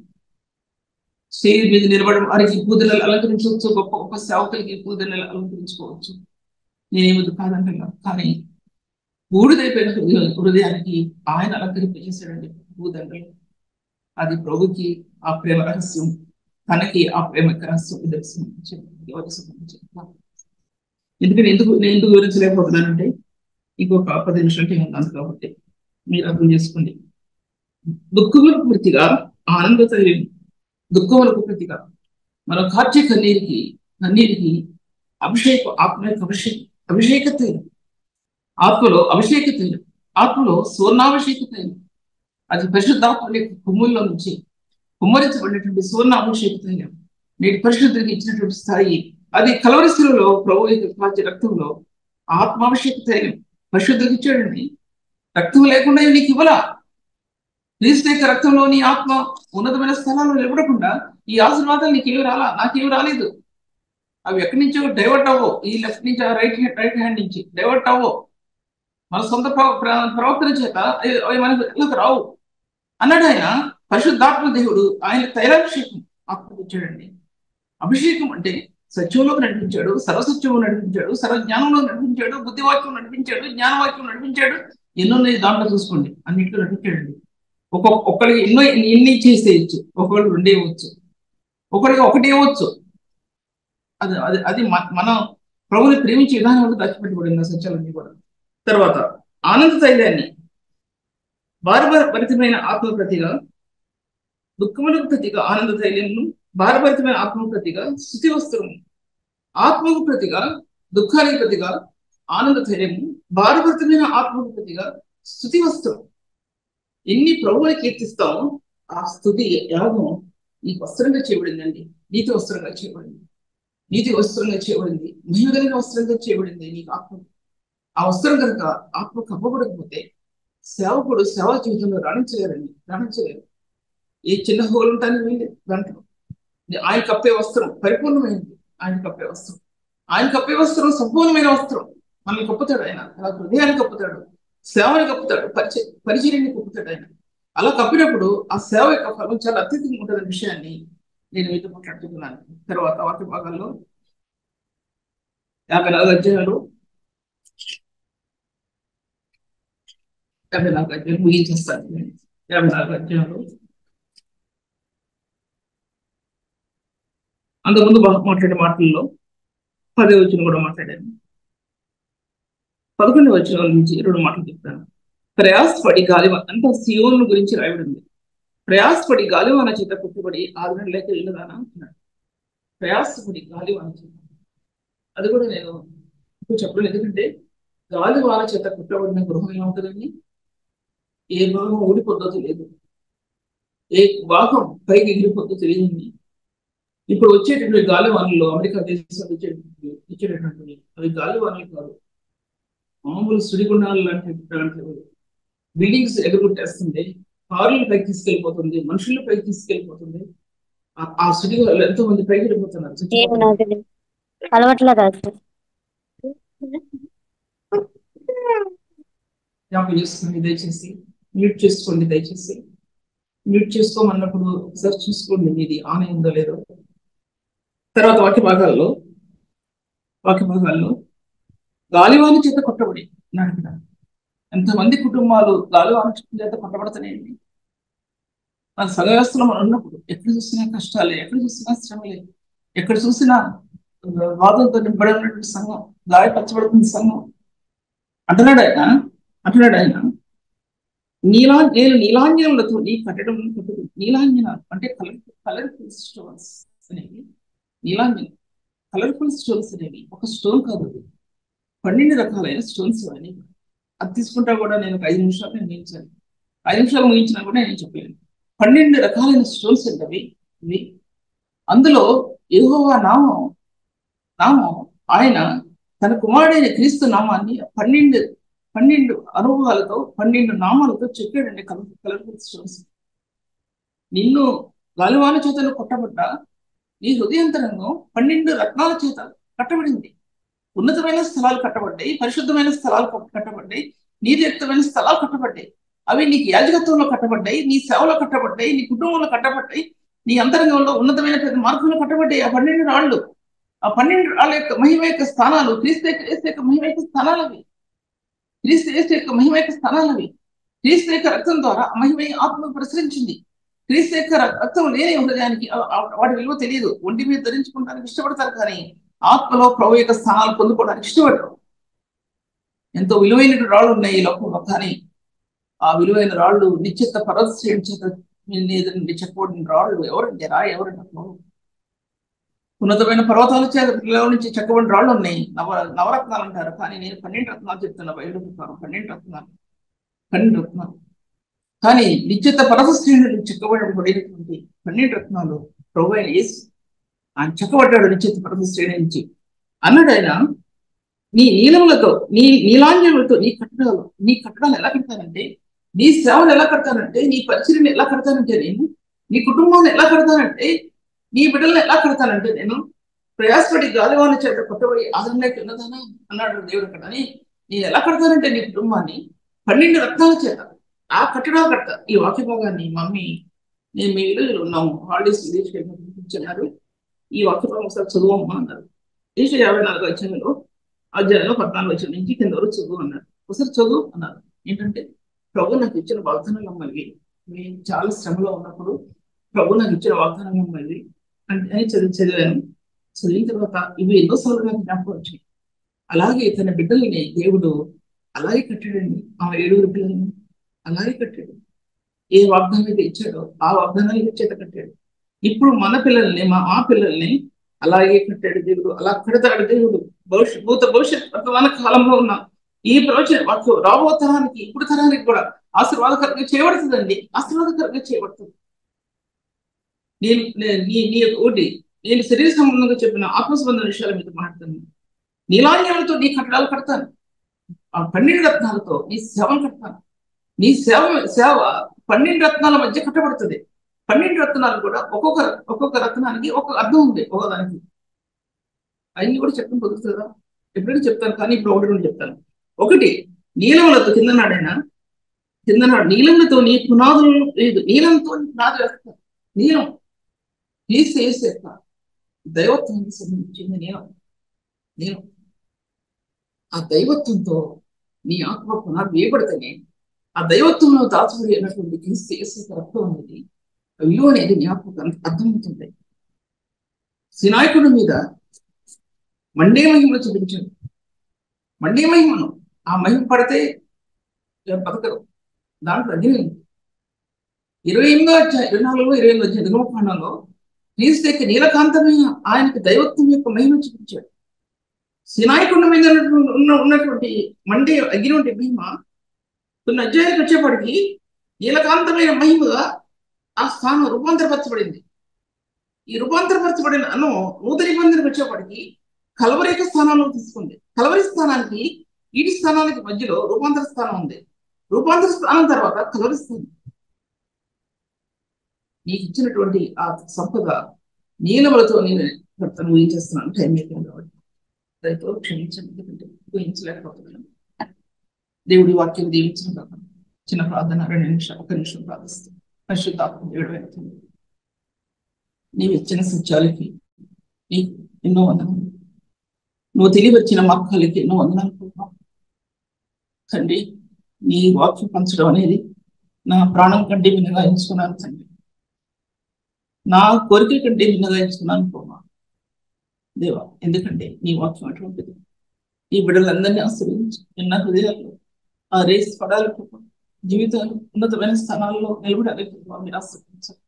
స్టేజ్ మీద నిలబడడం వారికి పూదనలు అలంకరించవచ్చు, గొప్ప గొప్ప సేవకులకి పూదనలు అలంకరించుకోవచ్చు, నేనేమిది కాదంటున్నా. కానీ బూడిదైపోయిన హృదయానికి ఆయన అలంకరింపజేశాడండి పూదండలు. అది ప్రభుకి ఆ ప్రేమ రహస్యం, తనకి ఆ ప్రేమ రహస్యం ఎందుకంటే నేను ఎందుకు వివరించలేకపోతున్నానంటే ఇంకొక 10 నిమిషాలకి ఉన్నాను కాబట్టి మీరు అర్థం చేసుకోండి. దుఃఖములకు ప్రతిగా ఆనంద ధైర్యం, దుఃఖములకు ప్రతిగా మనం కార్చే కన్నీరికి అభిషేక తైలం, ఆత్మలో అభిషేక తైలం, ఆత్మలో సువర్ణాభిషేక తైలం. అది పరిశుద్ధాత్మ కొమ్ముల్లో నుంచి కుమ్మరించబడినటువంటి సువర్ణ అభిషేక తైలం. నేటి పరిశుద్ధుడికి ఇచ్చినటువంటి స్థాయి అది కలవరి శిలువలో ప్రభు యొక్క రక్తంలో ఆత్మాభిషేక తైలం పరిశుద్ధుడికి ఇచ్చాడండి. రక్తం లేకుండా నీకు ఇవ్వలా. క్రీస్తు యొక్క రక్తంలోని ఆత్మ ఉన్నతమైన స్థలాల్లో నిలబడకుండా ఈ ఆశీర్వాదాలు నీకేమి నాకేమి రాలేదు. అవి ఎక్కడి నుంచో డైవర్ట్ అవ్వో, ఈ లెఫ్ట్ నుంచి రైట్ హ్యాండ్ నుంచి డైవర్ట్ అవ్వో, మన సొంత ప్రవర్తన చేత అవి మనకు రావు అన్నాడు ఆయన. పరిశుద్ధాత్మ దేవుడు ఆయన తైలాభిషేకం ఆత్మకు ఇచ్చాడండి. అభిషేకం అంటే సత్యంలోకి నడిపించాడు, సర్వసత్యంలో నడిపించాడు, సర్వజ్ఞానంలో నడిపించాడు, బుద్ధివాక్యం నడిపించాడు, జ్ఞానవాక్యం నడిపించాడు. ఎన్నో దాంట్లో చూసుకోండి, అన్నింటిలో నడిపించాడండి. ఒక్కడికి ఎన్ని చేసేయచ్చు, ఒకళ్ళు 2 ఇవ్వచ్చు, ఒకడికి 1 ఇవ్వచ్చు. అది అది అది మన ప్రభుని ప్రేమించే విధానంలో దాచిపెట్టబడింది ఆ సత్యాలన్నీ కూడా. తర్వాత ఆనంద తైలాన్ని భారభరితమైన ఆత్మ ప్రతిగా, దుఃఖములకు ప్రతిగా ఆనంద తైలము, భారభరితమైన ఆత్మ ప్రతిగా స్తుతి వస్త్రము. ఆత్మకు ప్రతిగా, దుఃఖానికి ప్రతిగా ఆనంద ధైర్యము, భారభరితమైన ఆత్మకు ప్రతిగా స్తుతి వస్త్రం. ఎన్ని ప్రభువుని కీర్తిస్తామో ఆ స్తుతి యాగం నీకు వస్త్రంగా చేయబడిందండి. నీతి వస్త్రంగా చేయబడింది, నీతి వస్త్రంగా చేయబడింది, మహిమ కలిగిన వస్త్రంగా చేయబడింది నీకు ఆత్మ. ఆ వస్త్రం కనుక ఆత్మ కప్పబడకపోతే సేవకుడు సేవా జీవితంలో రాణించలేరు. ఏ చిన్న హోల్ ఉంటానే వీళ్ళు దాంట్లో. ఆయన కప్పే వస్త్రం పరిపూర్ణమైనది. ఆయన కప్పే వస్త్రం సంపూర్ణమైన వస్త్రం. మనల్ని కప్పుతాడు ఆయన. అలా హృదయాన్ని కప్పుతాడు, సేవని కప్పుతాడు, పరిచర్యని కప్పుతాడు ఆయన. అలా కప్పినప్పుడు ఆ సేవ యొక్క ఫలం చాలా అత్యధికంగా ఉంటుందనే విషయాన్ని నేను మీతో మాట్లాడుతున్నాను. తర్వాత వాక్య భాగాల్లో 54 అధ్యాయాలు ముగించేస్తాను. 54 అధ్యాయాలు అంతకుముందు మాట్లాడే మాటల్లో 10వ వచనం కూడా మాట్లాడాను. 11వ వచనం నుంచి 2 మాటలు చెప్తాను. ప్రయాసపడి అంతా సియోను గురించి రాయబడింది. ప్రయాసపడి గాలివాన చేత కుట్టుబడి ఆదరణ లేక వెళ్ళదానా అంటున్నాడు. ప్రయాసపడి గాలివాన చేత, అది కూడా నేను చెప్పలేదు. ఎందుకంటే గాలివాన చేత కుట్టబడిన గృహం ఏమవుతుందండి? ఏ భాగం ఊడిపోద్దో తెలియదు, ఏ భాగం పైకి ఎగిరిపోద్దో తెలియదండి. ఇప్పుడు వచ్చేటటువంటి గాలివానలు అమెరికా దేశంలో ఇచ్చేటటువంటి అవి గాలివానలు కాదు, మామూలు సుడిగుండాలు లాంటి బిల్డింగ్స్ ఎదుర్కొట్టేస్తుంది, కార్లు పైకి తీసుకెళ్ళిపోతుంది, మనుషులు పైకి తీసుకెళ్ళిపోతుంది. ఆ సుడిగాలు ఎంతో మంది పైకి వెళ్ళిపోతున్నారు. జ్ఞాపకం చేసుకోండి దయచేసి, మ్యూట్ చేసుకోమన్నప్పుడు ఒకసారి చూసుకోండి మీది ఆన్ అయిందో లేదో. తర్వాత వాక్య భాగాల్లో గాలివాన చేత కొట్టబడి నాడు. ఎంతమంది కుటుంబాలు గాలివాన చేత కొట్టబడుతున్నాయండి. మన సగవ్యవస్థలో మనం ఉన్నప్పుడు ఎక్కడ చూసినా కష్టాలే, ఎక్కడ చూసినా శ్రమలే, ఎక్కడ చూసినా వాదంతో నింపబడినటువంటి సంఘం, గాయపరచబడుతున్న సంఘం. అంటున్నాడు ఆయన నేను నీలాంజనములతో నీ కట్టడం కట్టుకు. నీలాంజనాలు అంటే కలర్ఫుల్ స్టోన్స్ అనేవి. నీలాంజనం కలర్ఫుల్ స్టోన్స్ అనేవి ఒక స్టోన్ కాదు, 12 రకాలైన స్టోన్స్ అని. అది తీసుకుంటా కూడా నేను 5 నిమిషాలు ముగించాను. 5 నిమిషాలు ముగించినా కూడా నేను చెప్పలేను. 12 రకాలైన స్టోన్స్ అండి ఇవి. అందులో యెహోవా నామం ఆయన తన కుమారుడైన క్రీస్తు నామాన్ని 12 అనుభవాలతో 12 నామాలతో చెప్పాడండి. Colourful stones. నిన్ను గాలివాన చేతలు కొట్టబడ్డా నీ హృదయాంతరంగం 12 రత్నాల చేత కట్టబడింది. ఉన్నతమైన స్థలాలు కట్టబడ్డాయి, పరిశుద్ధమైన స్థలాలు కట్టబడ్డాయి, నీతియుక్తమైన స్థలాలు కట్టబడ్డాయి. అవి నీకు యాజకత్వంలో కట్టబడ్డాయి, నీ సేవలో కట్టబడ్డాయి, నీ కుటుంబంలో కట్టబడ్డాయి, నీ అంతరంగంలో ఉన్నతమైన మార్గంలో కట్టబడ్డాయి. ఆ 12 రాళ్ళు, ఆ 12 రాళ్ళ యొక్క మహిమ యొక్క స్థానాలు, క్రీస్తు యొక్క మహిమ యొక్క స్థానాలు అవి. క్రీస్తు యొక్క రక్తం ద్వారా మహిమ ఆత్మకు ప్రసరించింది. క్రీస్తు యొక్క రక్తం లేని హృదయానికి వాటి విలువ తెలియదు. ఒంటి మీద ధరించుకోవడానికి ఇష్టపడతారు, కానీ ఆత్మలో ప్రభు యొక్క స్థానాలు పొందుకోవడానికి ఇష్టపడరు. ఎంతో విలువైన రాళ్ళు ఉన్నాయి ఈ లోకంలో, కానీ ఆ విలువైన రాళ్ళు నిశ్చిత పరశ్రేణి చేత చెప్పబడిన రాళ్ళు ఎవరంటే ఎవరంటే ఉన్నతమైన పర్వతాల చేతిలో నుంచి చెక్కబడిన రాళ్ళు ఉన్నాయి. నవరత్నాలు అంటారు, కానీ నేను 12 రత్నాలు చెప్తున్నా. బయట 12 రత్నాలు. కానీ నిశ్చిత పరశ్రేణి చెక్కబడినటువంటి 12 రత్నాలు ప్రభు అయిన యేసు ఆయన చెక్కబడ్డాడు. నిశ్చిత పరశ్రేణి నుంచి అన్నాడు ఆయన, నీ నీలాంజనములతో నీ కట్టడాలు ఎలా కడతానంటే, నీ సేవను ఎలా కడతానంటే, నీ పరిచర్యను ఎలా కడతానంటే, నేను నీ కుటుంబాన్ని ఎలా కడతానంటే, నీ బిడ్డలను ఎలా కడతానంటే, నేను ప్రయాసపడి గాలివాన చేత కొట్టబడి ఆదరణలోకి ఉన్నదానా అన్నాడు దేవుడు అక్కడ. నేను ఎలా కడతానంటే నీ కుటుంబాన్ని 12 రత్నాల చేత ఆ కట్టడాలు కడతా. ఈ వాక్య భాగాన్ని మమ్మీ నేను మీ ఇల్లు ఉన్నాము హాలిడేస్ విదేశాలు ఈ వాక్య భాగం ఒకసారి చదువమ్మా అన్నారు. 54 అధ్యాయంలో 14 వచనం నుంచి కింద వరకు చదువు అన్నారు. ఒకసారి చదువు అన్నారు. ఏంటంటే ప్రభు నాకు ఇచ్చిన వాగ్దానాలు మళ్ళీ నేను చాలా శ్రమలో ఉన్నప్పుడు ప్రభు నాకు ఇచ్చిన వాగ్దానాలు మళ్ళీ అంటే చదివాను. చదివిన తర్వాత ఇవి ఎన్నోసార్లు నాకు జ్ఞాపకం వచ్చాయి. అలాగే తన బిడ్డల్ని దేవుడు అలాగే కట్టాడండి. ఆ 7 బిడ్డలని అలాగే కట్టాడు. ఏ వాగ్దానం అయితే ఇచ్చాడో ఆ వాగ్దానాన్ని చేత కట్టాడు. ఇప్పుడు మన పిల్లల్ని మా పిల్లల్ని అలాగే కట్టాడు దేవుడు. అలా కడతాడు దేవుడు. భవిష్యత్ వర్తమాన కాలంలో ఉన్న ఈ ప్రవచన వాక్యం రాబో తరానికి, ఇప్పుడు తరానికి కూడా ఆశీర్వాదకరంగా చేయబడుతుందండి. ఆశీర్వాదకరంగా చేయబడుతుంది. నేను శరీర సంబంధంగా చెప్పిన ఆత్మ సంబంధం విషయాల మీద మాట్లాడుతాను. నీలాంజనంతో నీ కట్టడాలు కడతాను. ఆ 12 రత్నాలతో నీ సేవలు కడతాను. నీ సేవ 12 రత్నాల మధ్య కట్టబడుతుంది. 12 రత్నాలు కూడా ఒక్కొక్క రత్నానికి ఒక్కొక్క అర్థం ఉంది. ఒకదానికి అవన్నీ కూడా చెప్పడం కుదురుతుందా? ఎప్పుడైనా చెప్తాను, కానీ ఇప్పుడు ఒకటి కూడా చెప్తాను. ఒకటి, నీలములతో కిందనాడు నీలములతో నీ పునాదులు లేదు. నీలంతో పునాది వేస్తారు. నీలం తీసేసేట దైవత్వానికి సంబంధించింది నీలం. ఆ దైవత్వంతో నీ ఆత్మ పునాది వేయబడితేనే ఆ దైవత్వంలో దాచబడి అయినటువంటి క్రీస్తు రక్తం అనేది విలువ అనేది జ్ఞాపకం అర్థమవుతుంది. సినాయకుడి మీద మండే మహిమను చూపించాడు. మండే మహిమను ఆ మహిమ పడితే బతకరు. దాంట్లో అగ్ని 24-28 దినోపాండంలో క్రీస్తు యొక్క నీలకాంతమైన ఆయనకి దైవత్వం యొక్క మహిమ చూపించాడు. సినాయకుండ మీద ఉన్నటువంటి మండే అగ్ని వంటి మహిమ కొన్ని అధ్యాయాలకు వచ్చేప్పటికి నీలకాంతమైన మహిమగా ఆ స్థానం రూపాంతరపరచబడింది. ఈ రూపాంతరపరచబడిన నూతన నిబంధనకు వచ్చేప్పటికి కలవరేక స్థానంలో తీసుకుంది. కలవరి స్థానానికి ఈటి స్థానానికి మధ్యలో రూపాంతర స్థానం ఉంది. రూపాంతర స్థానం తర్వాత కలవరి స్థానం. నీకు ఇచ్చినటువంటి ఆ సంపద నీలములతో నేను ఊహించేస్తున్నాను. టైం అయిపోయింది కాబట్టి దయతో క్షమించండి, ఎందుకంటే ఊహించలేకపోతున్నాను. దేవుడి వాక్యం దీవించిన కాక చిన్న ప్రార్థన 1 నిమిషం ప్రార్థిస్తాను. పరిశుద్ధాత్మ దేవుడు వెళ్తుంది. నీవు ఇచ్చిన సత్యాలకి నీకు ఎన్నో వందనాలు. నువ్వు తెలియవచ్చిన మక్కలకి ఎన్నో వందనాలు. తండ్రి, నీ వాక్యం పంచడం అనేది నా ప్రాణం కంటే వినగా ఎంచుకున్నాను తండ్రి. నా కోరిక కంటే వినగా ఎంచుకున్నాను పోమా దేవా. ఎందుకంటే నీ వాక్యం అటువంటిది. ఈ బిడ్డలందరినీ ఆశ్రయించి ఎన్న హృదయాల్లో ఆ రేస్ పడాలి, జీవితాలు ఉన్నతమైన స్థానాల్లో నిలబడాలి. మీరు ఆశ్రయించాలి.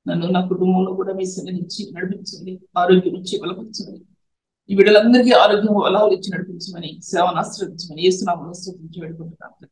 నన్ను నా కుటుంబంలో కూడా మీ సన్నిధించి నడిపించండి. ఆరోగ్యం ఇచ్చి బలపరచండి. ఈ బిడ్డలందరికీ ఆరోగ్యం బలాలు ఇచ్చి నడిపించమని, సేవను ఆశ్రయించమని యేసునామములో స్తుతించి వేడుకుంటున్నాను.